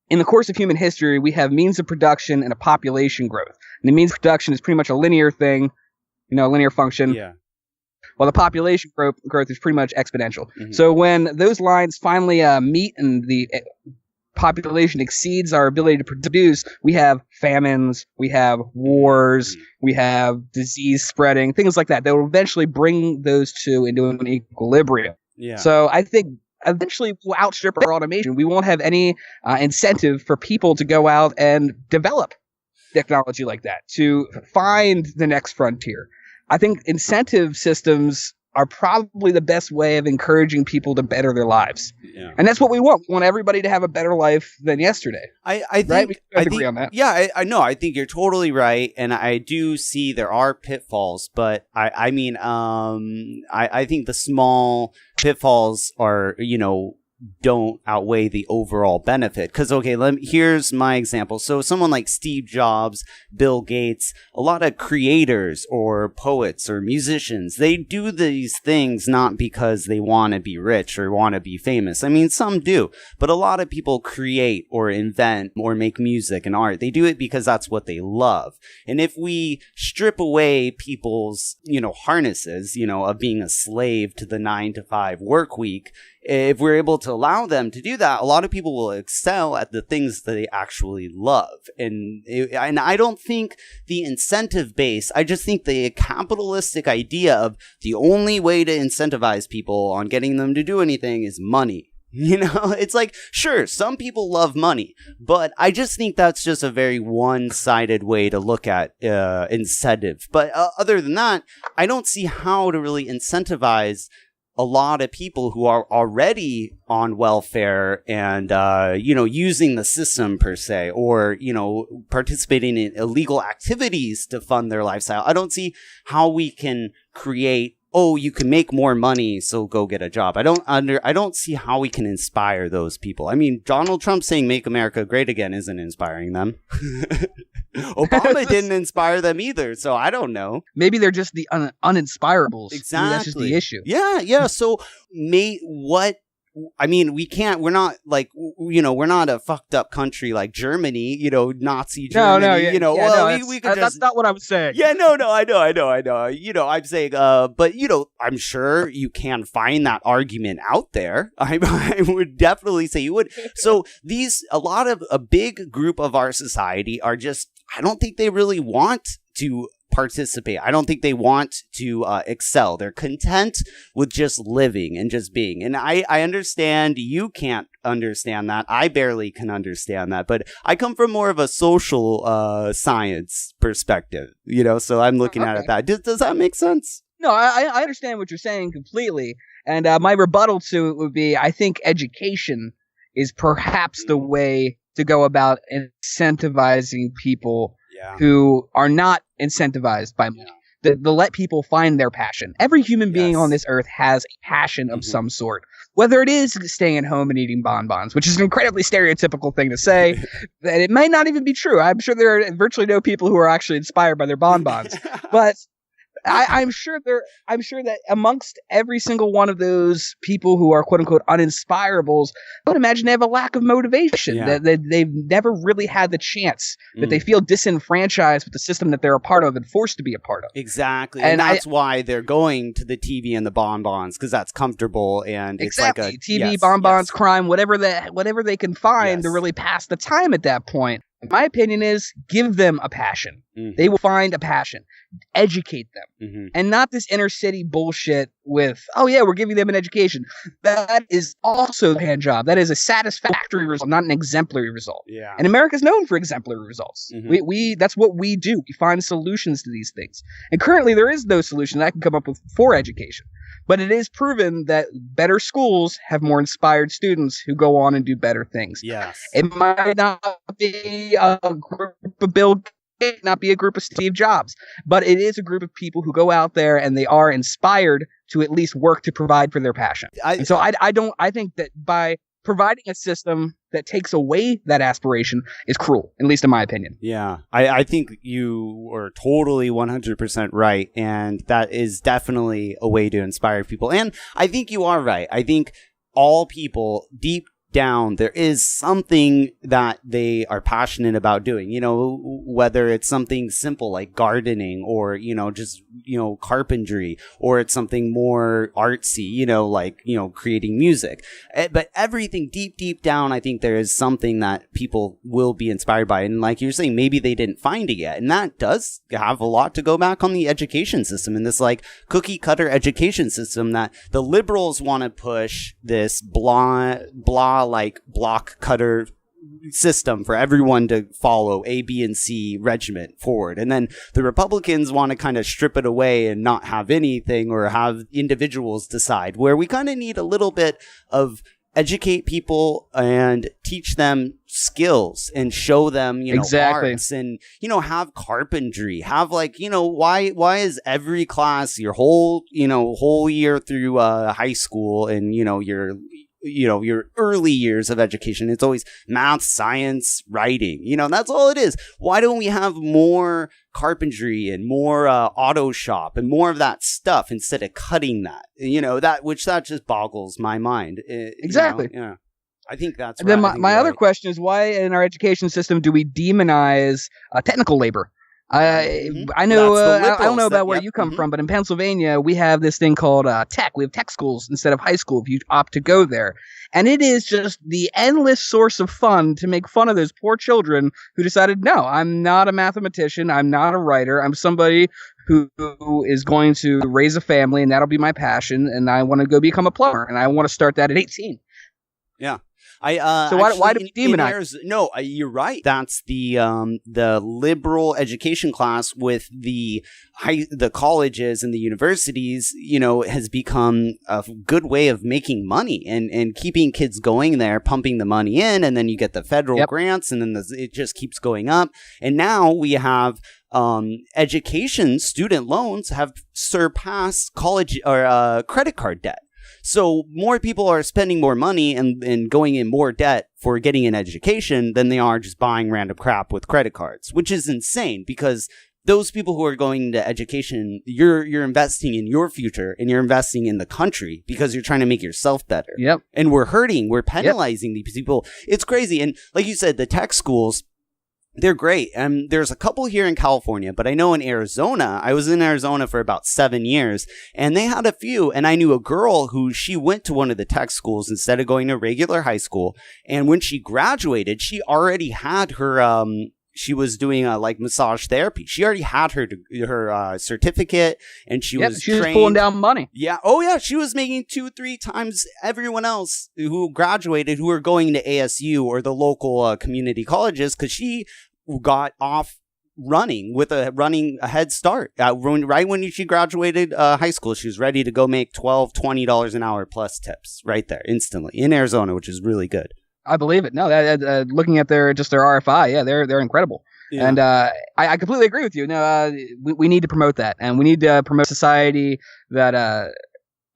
in the course of human history, we have means of production and a population growth. And the means of production is pretty much a linear thing, a linear function. Yeah. While the population growth is pretty much exponential. Mm-hmm. So when those lines finally meet and the population exceeds our ability to produce, we have famines, we have wars, we have disease spreading, things like that. That will eventually bring those two into an equilibrium. Yeah. So I think eventually we'll outstrip our automation. We won't have any incentive for people to go out and develop technology like that, to find the next frontier. I think incentive systems are probably the best way of encouraging people to better their lives. Yeah. And that's what we want. We want everybody to have a better life than yesterday. I think, right? We agree on that. Yeah, I know. I think you're totally right. And I do see there are pitfalls, but I think the small pitfalls are, don't outweigh the overall benefit. Because, okay, here's my example. So someone like Steve Jobs, Bill Gates, a lot of creators or poets or musicians, they do these things not because they want to be rich or want to be famous. I mean, some do, but a lot of people create or invent or make music and art. They do it because that's what they love. And if we strip away people's, harnesses, of being a slave to the 9-to-5 work week, if we're able to allow them to do that, a lot of people will excel at the things that they actually love. And I don't think the incentive base, I just think the capitalistic idea of the only way to incentivize people on getting them to do anything is money. It's like, sure, some people love money, but I just think that's just a very one-sided way to look at incentive. But other than that, I don't see how to really incentivize a lot of people who are already on welfare and, using the system per se, or, participating in illegal activities to fund their lifestyle. I don't see how we can create, you can make more money, so go get a job. I don't see how we can inspire those people. I mean, Donald Trump saying "Make America Great Again" isn't inspiring them. Obama didn't inspire them either, so I don't know. Maybe they're just the uninspirables. Exactly. Maybe that's just the issue. Yeah. So, we're not like, we're not a fucked up country like Germany, Nazi Germany, that's not what I was saying. Yeah, no, I know. I'm saying, but, I'm sure you can find that argument out there. I would definitely say you would. So a big group of our society are just, I don't think they really want to participate. I don't think they want to excel. They're content with just living and just being. And I understand you can't understand that. I barely can understand that. But I come from more of a social science perspective, so I'm looking at it that. Does that make sense? No, I understand what you're saying completely. And my rebuttal to it would be, I think education is perhaps the way to go about incentivizing people who are not incentivized by money. To let people find their passion. Every human being on this earth has a passion of some sort. Whether it is staying at home and eating bonbons, which is an incredibly stereotypical thing to say, that it might not even be true. I'm sure there are virtually no people who are actually inspired by their bonbons. But I'm sure that amongst every single one of those people who are quote unquote uninspirables, I would imagine they have a lack of motivation. That they've never really had the chance. That they feel disenfranchised with the system that they're a part of and forced to be a part of. Exactly, and that's why they're going to the TV and the bonbons, because that's comfortable and it's like a TV, bonbons, crime, whatever they can find to really pass the time at that point. My opinion is give them a passion. They will find a passion. Educate them. And not this inner city bullshit with, we're giving them an education. That is also a hand job. That is a satisfactory result, not an exemplary result. Yeah. And America's known for exemplary results. We that's what we do. We find solutions to these things. And currently there is no solution that I can come up with for education. But it is proven that better schools have more inspired students who go on and do better things. Yes. It might not be a group of Bill Gates, not be a group of Steve Jobs, but it is a group of people who go out there and they are inspired to at least work to provide for their passion. I think that by providing a system that takes away that aspiration is cruel, at least in my opinion. Yeah, I think you are totally 100% right, and that is definitely a way to inspire people. And I think you are right. I think all people, deep down, there is something that they are passionate about doing, whether it's something simple like gardening or, just, carpentry, or it's something more artsy, like, creating music. But everything deep down, I think there is something that people will be inspired by. And like you're saying, maybe they didn't find it yet. And that does have a lot to go back on the education system and this like cookie cutter education system that the liberals want to push, this blah like block cutter system for everyone to follow, A, B, and C regiment forward. And then the Republicans want to kind of strip it away and not have anything or have individuals decide, where we kind of need a little bit of educate people and teach them skills and show them, arts and, have carpentry, have like, why is every class your whole year through high school and, your your early years of education. It's always math, science, writing. That's all it is. Why don't we have more carpentry and more auto shop and more of that stuff instead of cutting that? That just boggles my mind. Exactly. Yeah. I think that's right. Then my other question is, why in our education system do we demonize technical labor? I know I don't know about where you come from, but in Pennsylvania we have this thing called tech. We have tech schools instead of high school if you opt to go there, and it is just the endless source of fun to make fun of those poor children who decided, no, I'm not a mathematician, I'm not a writer, I'm somebody who is going to raise a family, and that'll be my passion, and I want to go become a plumber, and I want to start that at 18. Yeah. So why do we demonize? No, you're right. That's the liberal education class with the colleges and the universities, has become a good way of making money and keeping kids going there, pumping the money in, and then you get the federal grants, and then it just keeps going up. And now we have education student loans have surpassed college or credit card debt. So more people are spending more money and going in more debt for getting an education than they are just buying random crap with credit cards, which is insane because those people who are going into education, you're investing in your future and you're investing in the country because you're trying to make yourself better. Yep. And we're penalizing these people. It's crazy. And like you said, the tech schools, they're great. There's a couple here in California, but I know in Arizona, I was in Arizona for about 7 years, and they had a few. And I knew a girl who she went to one of the tech schools instead of going to regular high school. And when she graduated, she already had her, she was doing like massage therapy. She already had her certificate, and she was trained. Was pulling down money. Yeah. Oh yeah. She was making 2-3 times everyone else who graduated, who were going to ASU or the local community colleges, because she got off running a head start. Right when she graduated high school, she was ready to go make $20 an hour plus tips right there instantly in Arizona, which is really good. I believe it. No, looking at their RFI, yeah, they're incredible. Yeah. And I completely agree with you. No, we need to promote that, and we need to promote society that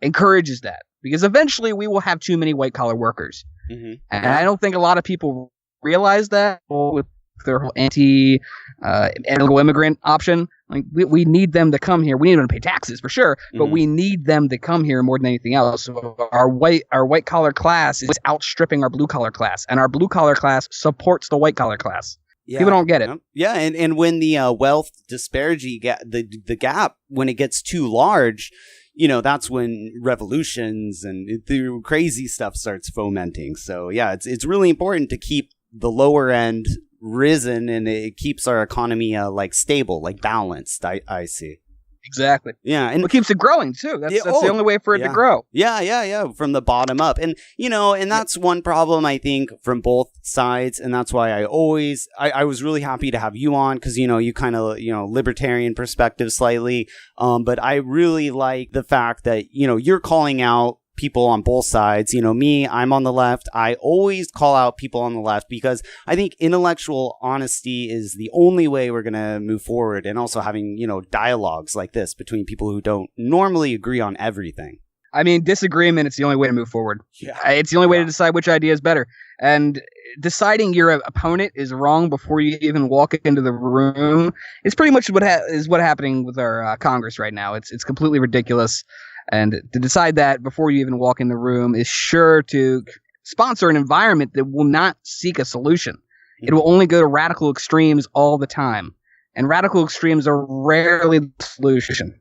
encourages that, because eventually we will have too many white collar workers, and I don't think a lot of people realize that with their whole illegal immigrant option. Like we need them to come here. We need them to pay taxes for sure, but we need them to come here more than anything else. So our white collar class is outstripping our blue collar class, and our blue collar class supports the white collar class. Yeah. People don't get it. Yeah, and when the wealth disparity the gap, when it gets too large, that's when revolutions and the crazy stuff starts fomenting. So yeah, it's really important to keep the lower end risen, and it keeps our economy like stable, like balanced. I see. Exactly. Yeah, and it keeps it growing too. That's the only way for it to grow. Yeah, from the bottom up. And and that's one problem I think from both sides, and that's why I was really happy to have you on, because you kind of libertarian perspective slightly, but I really like the fact that you're calling out people on both sides. Me, I'm on the left. I always call out people on the left because I think intellectual honesty is the only way we're going to move forward, and also having, dialogues like this between people who don't normally agree on everything. I mean, disagreement, it's the only way to move forward. Yeah. It's the only way to decide which idea is better. And deciding your opponent is wrong before you even walk into the room is pretty much what happening with our Congress right now. It's completely ridiculous. And to decide that before you even walk in the room is sure to sponsor an environment that will not seek a solution. It will only go to radical extremes all the time. And radical extremes are rarely the solution.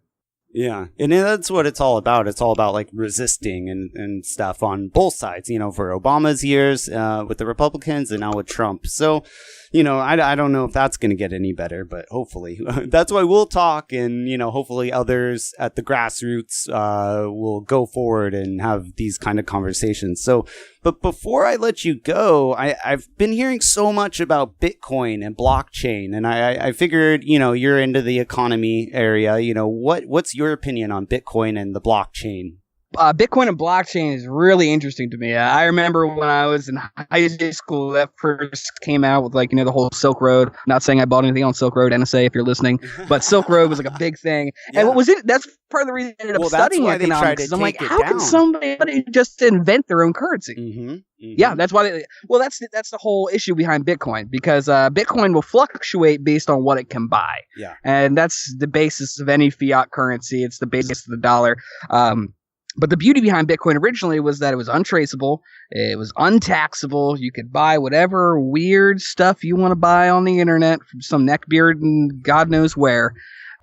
Yeah, and that's what it's all about. It's all about like resisting and stuff on both sides, for Obama's years with the Republicans and now with Trump. So, I don't know if that's going to get any better, but hopefully that's why we'll talk, and, hopefully others at the grassroots will go forward and have these kind of conversations. So, but before I let you go, I've been hearing so much about Bitcoin and blockchain, and I figured, you're into the economy area. What's your opinion on Bitcoin and the blockchain? Bitcoin and blockchain is really interesting to me. I remember when I was in high school, that first came out with the whole Silk Road. Not saying I bought anything on Silk Road, NSA, if you're listening, but Silk Road was like a big thing. Yeah. And what was it? That's part of the reason I ended up studying economics. I'm like, how can somebody just invent their own currency? Mm-hmm. Yeah, that's why. That's the whole issue behind Bitcoin, because Bitcoin will fluctuate based on what it can buy. Yeah, and that's the basis of any fiat currency. It's the basis of the dollar. But the beauty behind Bitcoin originally was that it was untraceable, it was untaxable. You could buy whatever weird stuff you want to buy on the internet from some neckbeard and God knows where.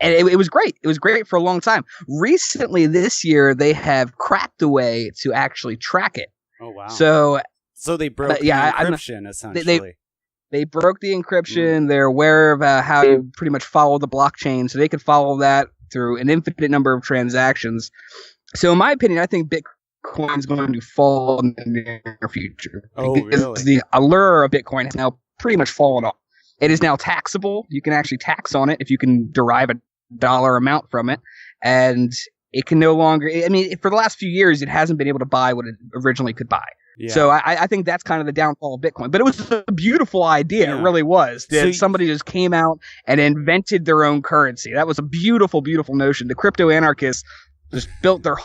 And it was great. It was great for a long time. Recently, this year, they have cracked a way to actually track it. Oh, wow. So they broke the encryption, essentially. They broke the encryption. They're aware of how you pretty much follow the blockchain, so they could follow that through an infinite number of transactions. So in my opinion, I think Bitcoin is going to fall in the near future. Oh, because really? The allure of Bitcoin has now pretty much fallen off. It is now taxable. You can actually tax on it if you can derive a dollar amount from it. And it can no longer, I mean, for the last few years, it hasn't been able to buy what it originally could buy. Yeah. So I think that's kind of the downfall of Bitcoin. But it was a beautiful idea. Yeah. It really was. That somebody just came out and invented their own currency. That was a beautiful, beautiful notion. The crypto anarchists just built their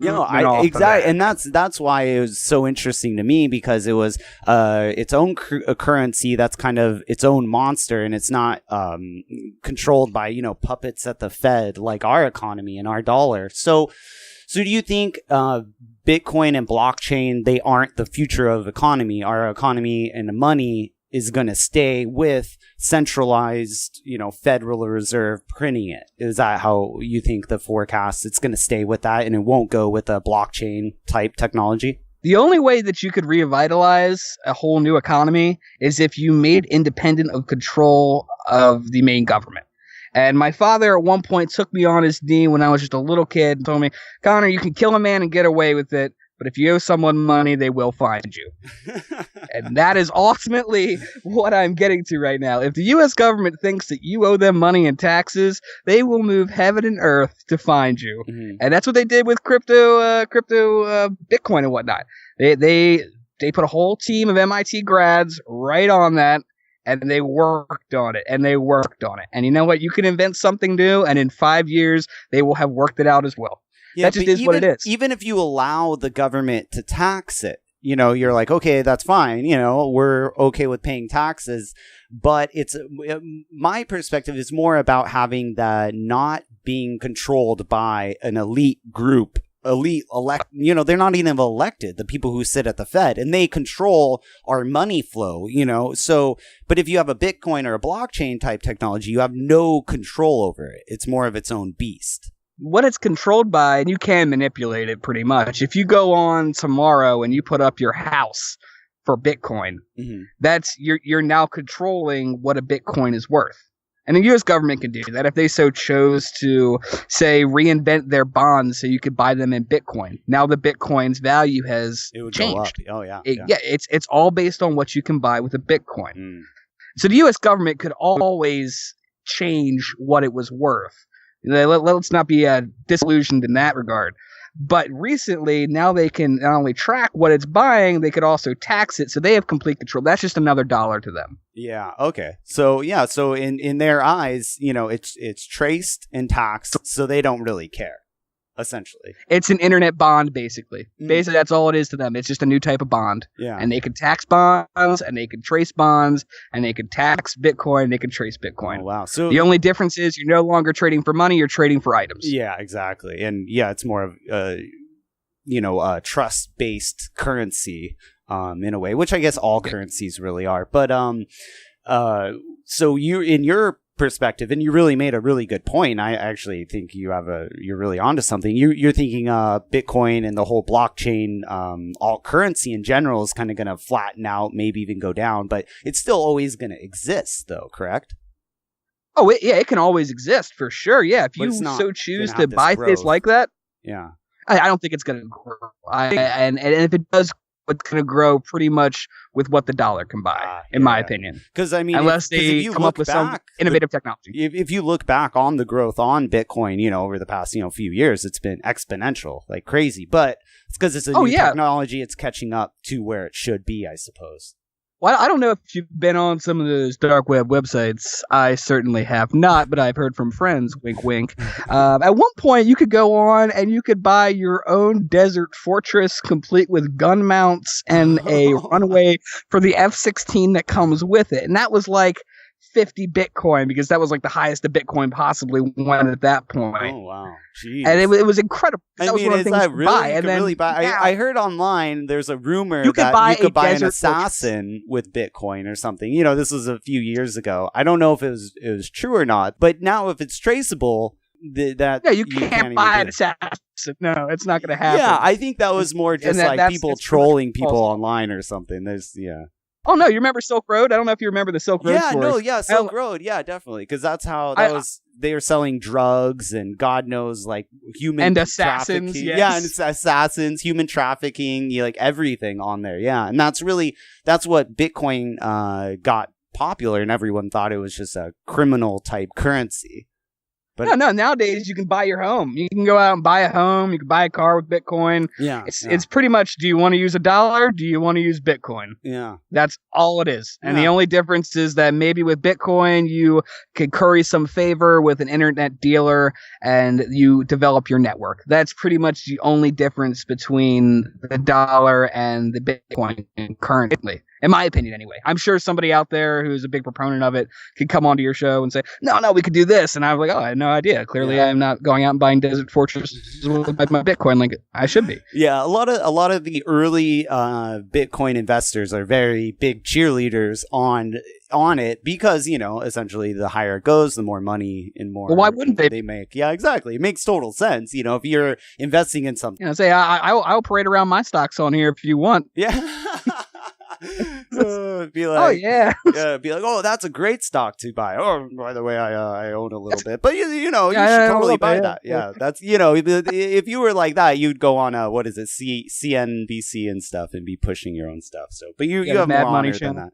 exactly, and that's why it was so interesting to me, because it was its own currency that's kind of its own monster, and it's not controlled by puppets at the Fed like our economy and our dollar. So do you think Bitcoin and blockchain, they aren't the future of economy? Our economy and the money is going to stay with centralized, Federal Reserve printing it. Is that how you think the forecast? It's going to stay with that, and it won't go with a blockchain type technology? The only way that you could revitalize a whole new economy is if you made independent of control of the main government. And my father at one point took me on his knee when I was just a little kid and told me, Connor, you can kill a man and get away with it, but if you owe someone money, they will find you. And that is ultimately what I'm getting to right now. If the U.S. government thinks that you owe them money and taxes, they will move heaven and earth to find you. Mm-hmm. And that's what they did with crypto, Bitcoin and whatnot. They put a whole team of MIT grads right on that, and they worked on it, and they worked on it. And you know what? You can invent something new, and in 5 years, they will have worked it out as well. Yeah, that just is what it is. Even if you allow the government to tax it, you're like, okay, that's fine. We're okay with paying taxes. But my perspective is more about having the not being controlled by an elite group. They're not even elected, the people who sit at the Fed, and they control our money flow, So, but if you have a Bitcoin or a blockchain type technology, you have no control over it. It's more of its own beast. What it's controlled by, and you can manipulate it pretty much. If you go on tomorrow and you put up your house for Bitcoin, mm-hmm. that's you're now controlling what a Bitcoin is worth. And the U.S. government can do that if they so chose to, say, reinvent their bonds so you could buy them in Bitcoin. Now the Bitcoin's value has changed. Go up. Oh, yeah. It's all based on what you can buy with a Bitcoin. Mm. So the U.S. government could always change what it was worth. Let's not be disillusioned in that regard. But recently, now they can not only track what it's buying, they could also tax it, so they have complete control. That's just another dollar to them. Yeah, okay. So in their eyes, it's traced and taxed, so they don't really care, essentially. It's an internet bond, basically. Basically, that's all it is to them. It's just a new type of bond. Yeah. And they can tax bonds, and they can trace bonds, and they can tax Bitcoin, and they can trace Bitcoin. Oh, wow. So the only difference is you're no longer trading for money, you're trading for items. Yeah, exactly. And it's more of a trust-based currency in a way, which I guess all currencies really are. But so you, in your perspective, and you really made a really good point. I actually think you're really onto something. You're thinking Bitcoin and the whole blockchain alt currency in general is kind of going to flatten out, maybe even go down, but it's still always going to exist, though, correct? Oh, it can always exist for sure. Yeah, if you so choose to buy things like that. Yeah, I don't think it's going to grow. And if it does it's going to grow pretty much with what the dollar can buy, in my opinion. Because I mean, unless they come up with some innovative technology. If you look back on the growth on Bitcoin, over the past few years, it's been exponential, like crazy. But it's because it's a new technology; it's catching up to where it should be, I suppose. Well, I don't know if you've been on some of those dark web websites. I certainly have not, but I've heard from friends, wink, wink. At one point, you could go on and you could buy your own desert fortress complete with gun mounts and a runway for the F-16 that comes with it. And that was like 50 Bitcoin, because that was like the highest the Bitcoin possibly went at that point. Oh, wow. Jeez. And it was incredible. That was one of the things really, buy. And then, I heard online there's a rumor you that buy you could buy an desert assassin with Bitcoin or something. This was a few years ago. I don't know if it was true or not, but now if it's traceable, you can't buy an assassin. No, it's not going to happen. Yeah, I think that was more just like people trolling people online or something. Oh, no, you remember Silk Road? I don't know if you remember the Silk Road stories. Silk Road. Yeah, definitely. Because that's how they were selling drugs and God knows, like, human and assassins. Trafficking. Yes. Yeah, and it's assassins, human trafficking, like everything on there. Yeah, and that's what Bitcoin got popular, and everyone thought it was just a criminal type currency. But no, nowadays you can buy your home. You can go out and buy a home. You can buy a car with Bitcoin. Yeah. It's pretty much, do you want to use a dollar? Do you want to use Bitcoin? Yeah. That's all it is. And the only difference is that maybe with Bitcoin, you could curry some favor with an internet dealer and you develop your network. That's pretty much the only difference between the dollar and the Bitcoin currently. In my opinion, anyway. I'm sure somebody out there who's a big proponent of it could come onto your show and say, no, we could do this. And I was like, I had no idea. Clearly, I'm not going out and buying desert fortresses with my Bitcoin like I should be. Yeah, a lot of the early Bitcoin investors are very big cheerleaders on it because, essentially the higher it goes, the more money and more why wouldn't they make. Yeah, exactly. It makes total sense. If you're investing in something. Say, I'll parade around my stocks on here if you want. Yeah. Be like, oh yeah, be like, oh, that's a great stock to buy. Oh, by the way, I own a little bit, but you should totally buy that. Yeah, that's if you were like that, you'd go on CNBC and stuff and be pushing your own stuff. So, but you have Mad more Money honor than that.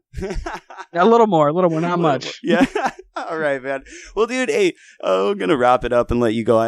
A little more, not much. Yeah. All right, man. Well, dude, hey, I'm gonna wrap it up and let you go.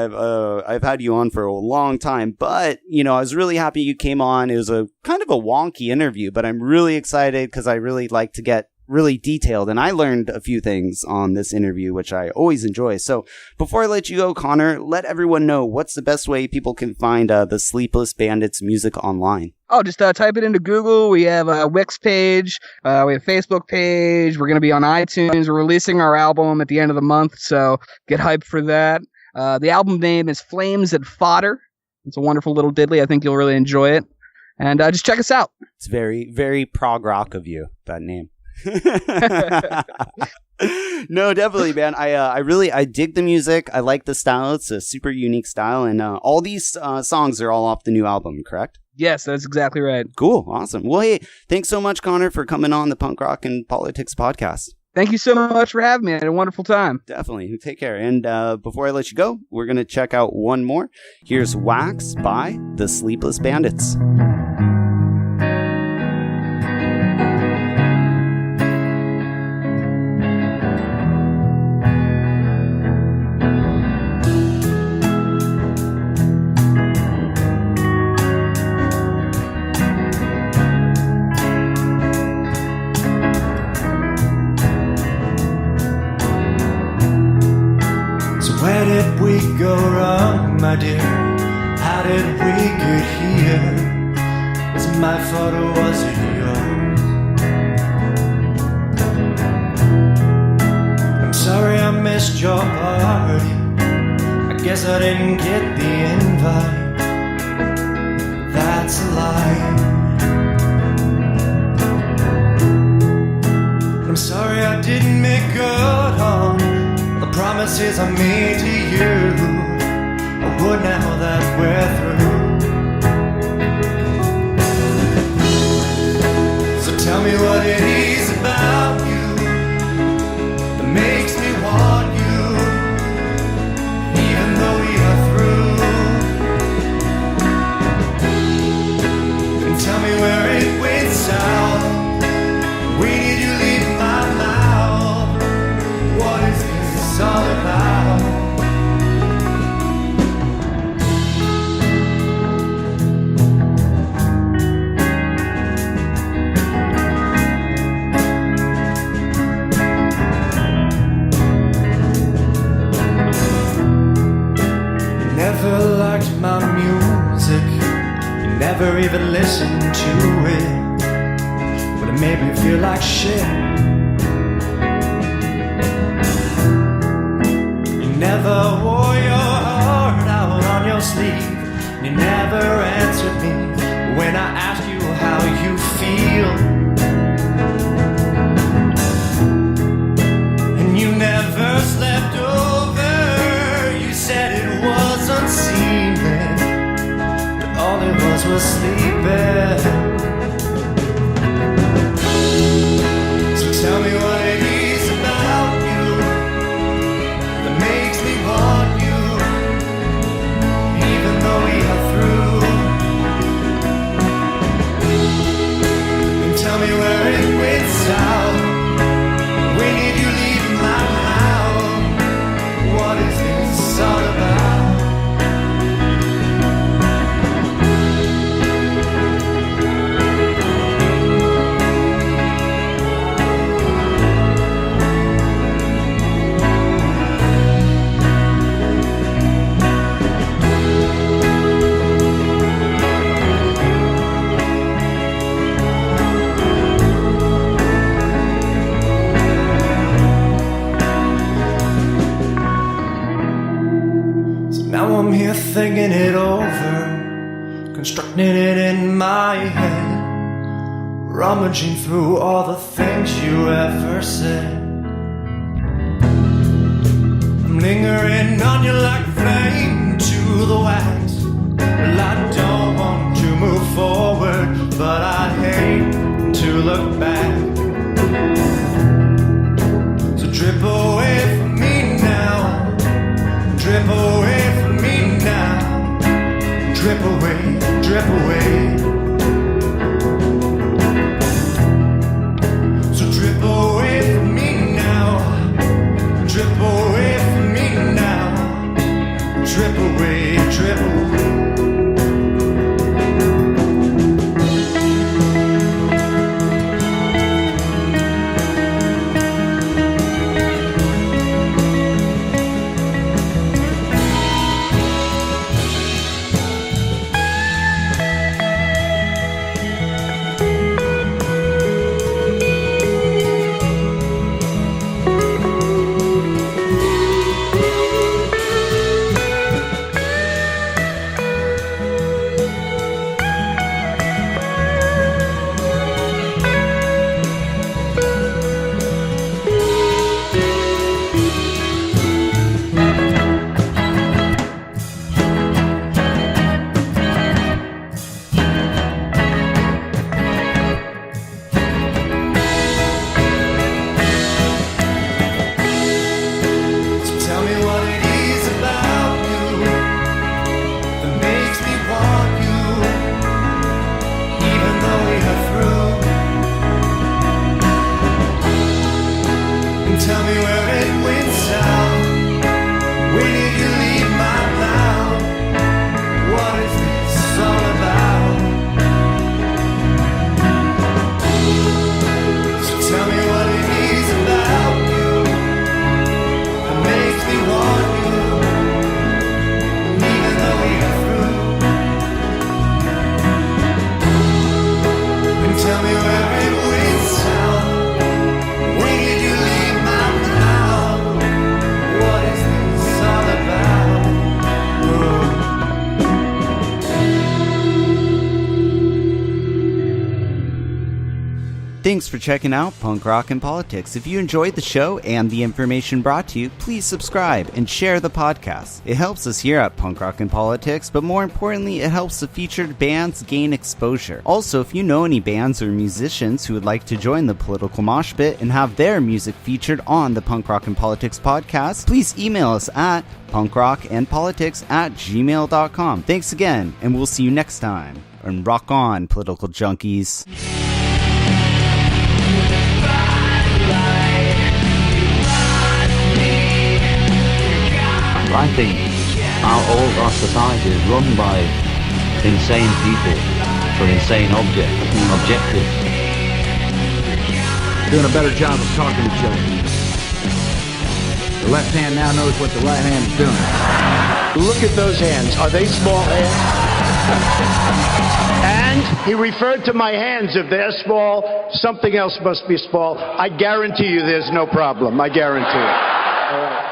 I've had you on for a long time, but I was really happy you came on. It was a kind of a wonky interview, but I'm really excited because I really like to get really detailed, and I learned a few things on this interview, which I always enjoy. So before I let you go, Connor, let everyone know what's the best way people can find the Sleepless Bandits music online. Oh, just type it into Google. We have a Wix page. We have a Facebook page. We're going to be on iTunes. We're releasing our album at the end of the month, so get hyped for that. The album name is Flames and Fodder. It's a wonderful little diddly. I think you'll really enjoy it. And just check us out. It's very, very prog rock of you, that name. No, definitely, man. I dig the music. I like the style. It's a super unique style, and all these songs are all off the new album, correct? Yes, that's exactly right. Cool, awesome. Well, hey, thanks so much, Connor, for coming on the Punk Rock and Politics podcast. Thank you so much for having me. I had a wonderful time. Definitely. Take care. And before I let you go, we're going to check out one more. Here's Wax by the Sleepless Bandits. Where did we go wrong, my dear? How did we get here? Was it my fault or was it yours? I'm sorry I missed your party. I guess I didn't get the invite. That's a lie. I'm sorry I didn't make good on the promises I made to you. I would now that we're through. So tell me what it is about you that makes me want you, even though we are through. And tell me where it went. never even listened to it, but it made me feel like shit. You never wore your heart out on your sleeve, and you never answered me when I asked you how you feel. And you never slept over, you said it was unseemly, but all it was sleeping. So tell me what it is about you that makes me want you, even though we are through. And tell me where it went south. When did you leave my house? What is this all about? Now I'm here thinking it over, constructing it in my head, rummaging through all the things you ever said. I'm lingering on you like a flame to the wax. Well, I don't want to move forward, but I hate to look back. So drip away from me now, drip away from me now, drip away, drip away. So drip away from me now, drip away from me now, drip away, drip away. Tell me where it went south. When did you leave my mouth? What is this all about? So tell me what it is about you that makes me want you, even though we are through. And tell me where it went south. When did you leave? What is this all about? Thanks for checking out Punk Rock and Politics. If you enjoyed the show and the information brought to you, please subscribe and share the podcast. It helps us here at Punk Rock and Politics, but more importantly, it helps the featured bands gain exposure. Also, if you know any bands or musicians who would like to join the political mosh pit and have their music featured on the Punk Rock and Politics podcast, please email us at punkrockandpolitics@gmail.com. Thanks again, and we'll see you next time. And rock on, political junkies. I think all our society is run by insane people for insane objectives. Doing a better job of talking to each other. The left hand now knows what the right hand is doing. Look at those hands. Are they small hands? And he referred to my hands. If they're small, something else must be small. I guarantee you there's no problem. I guarantee it. All right.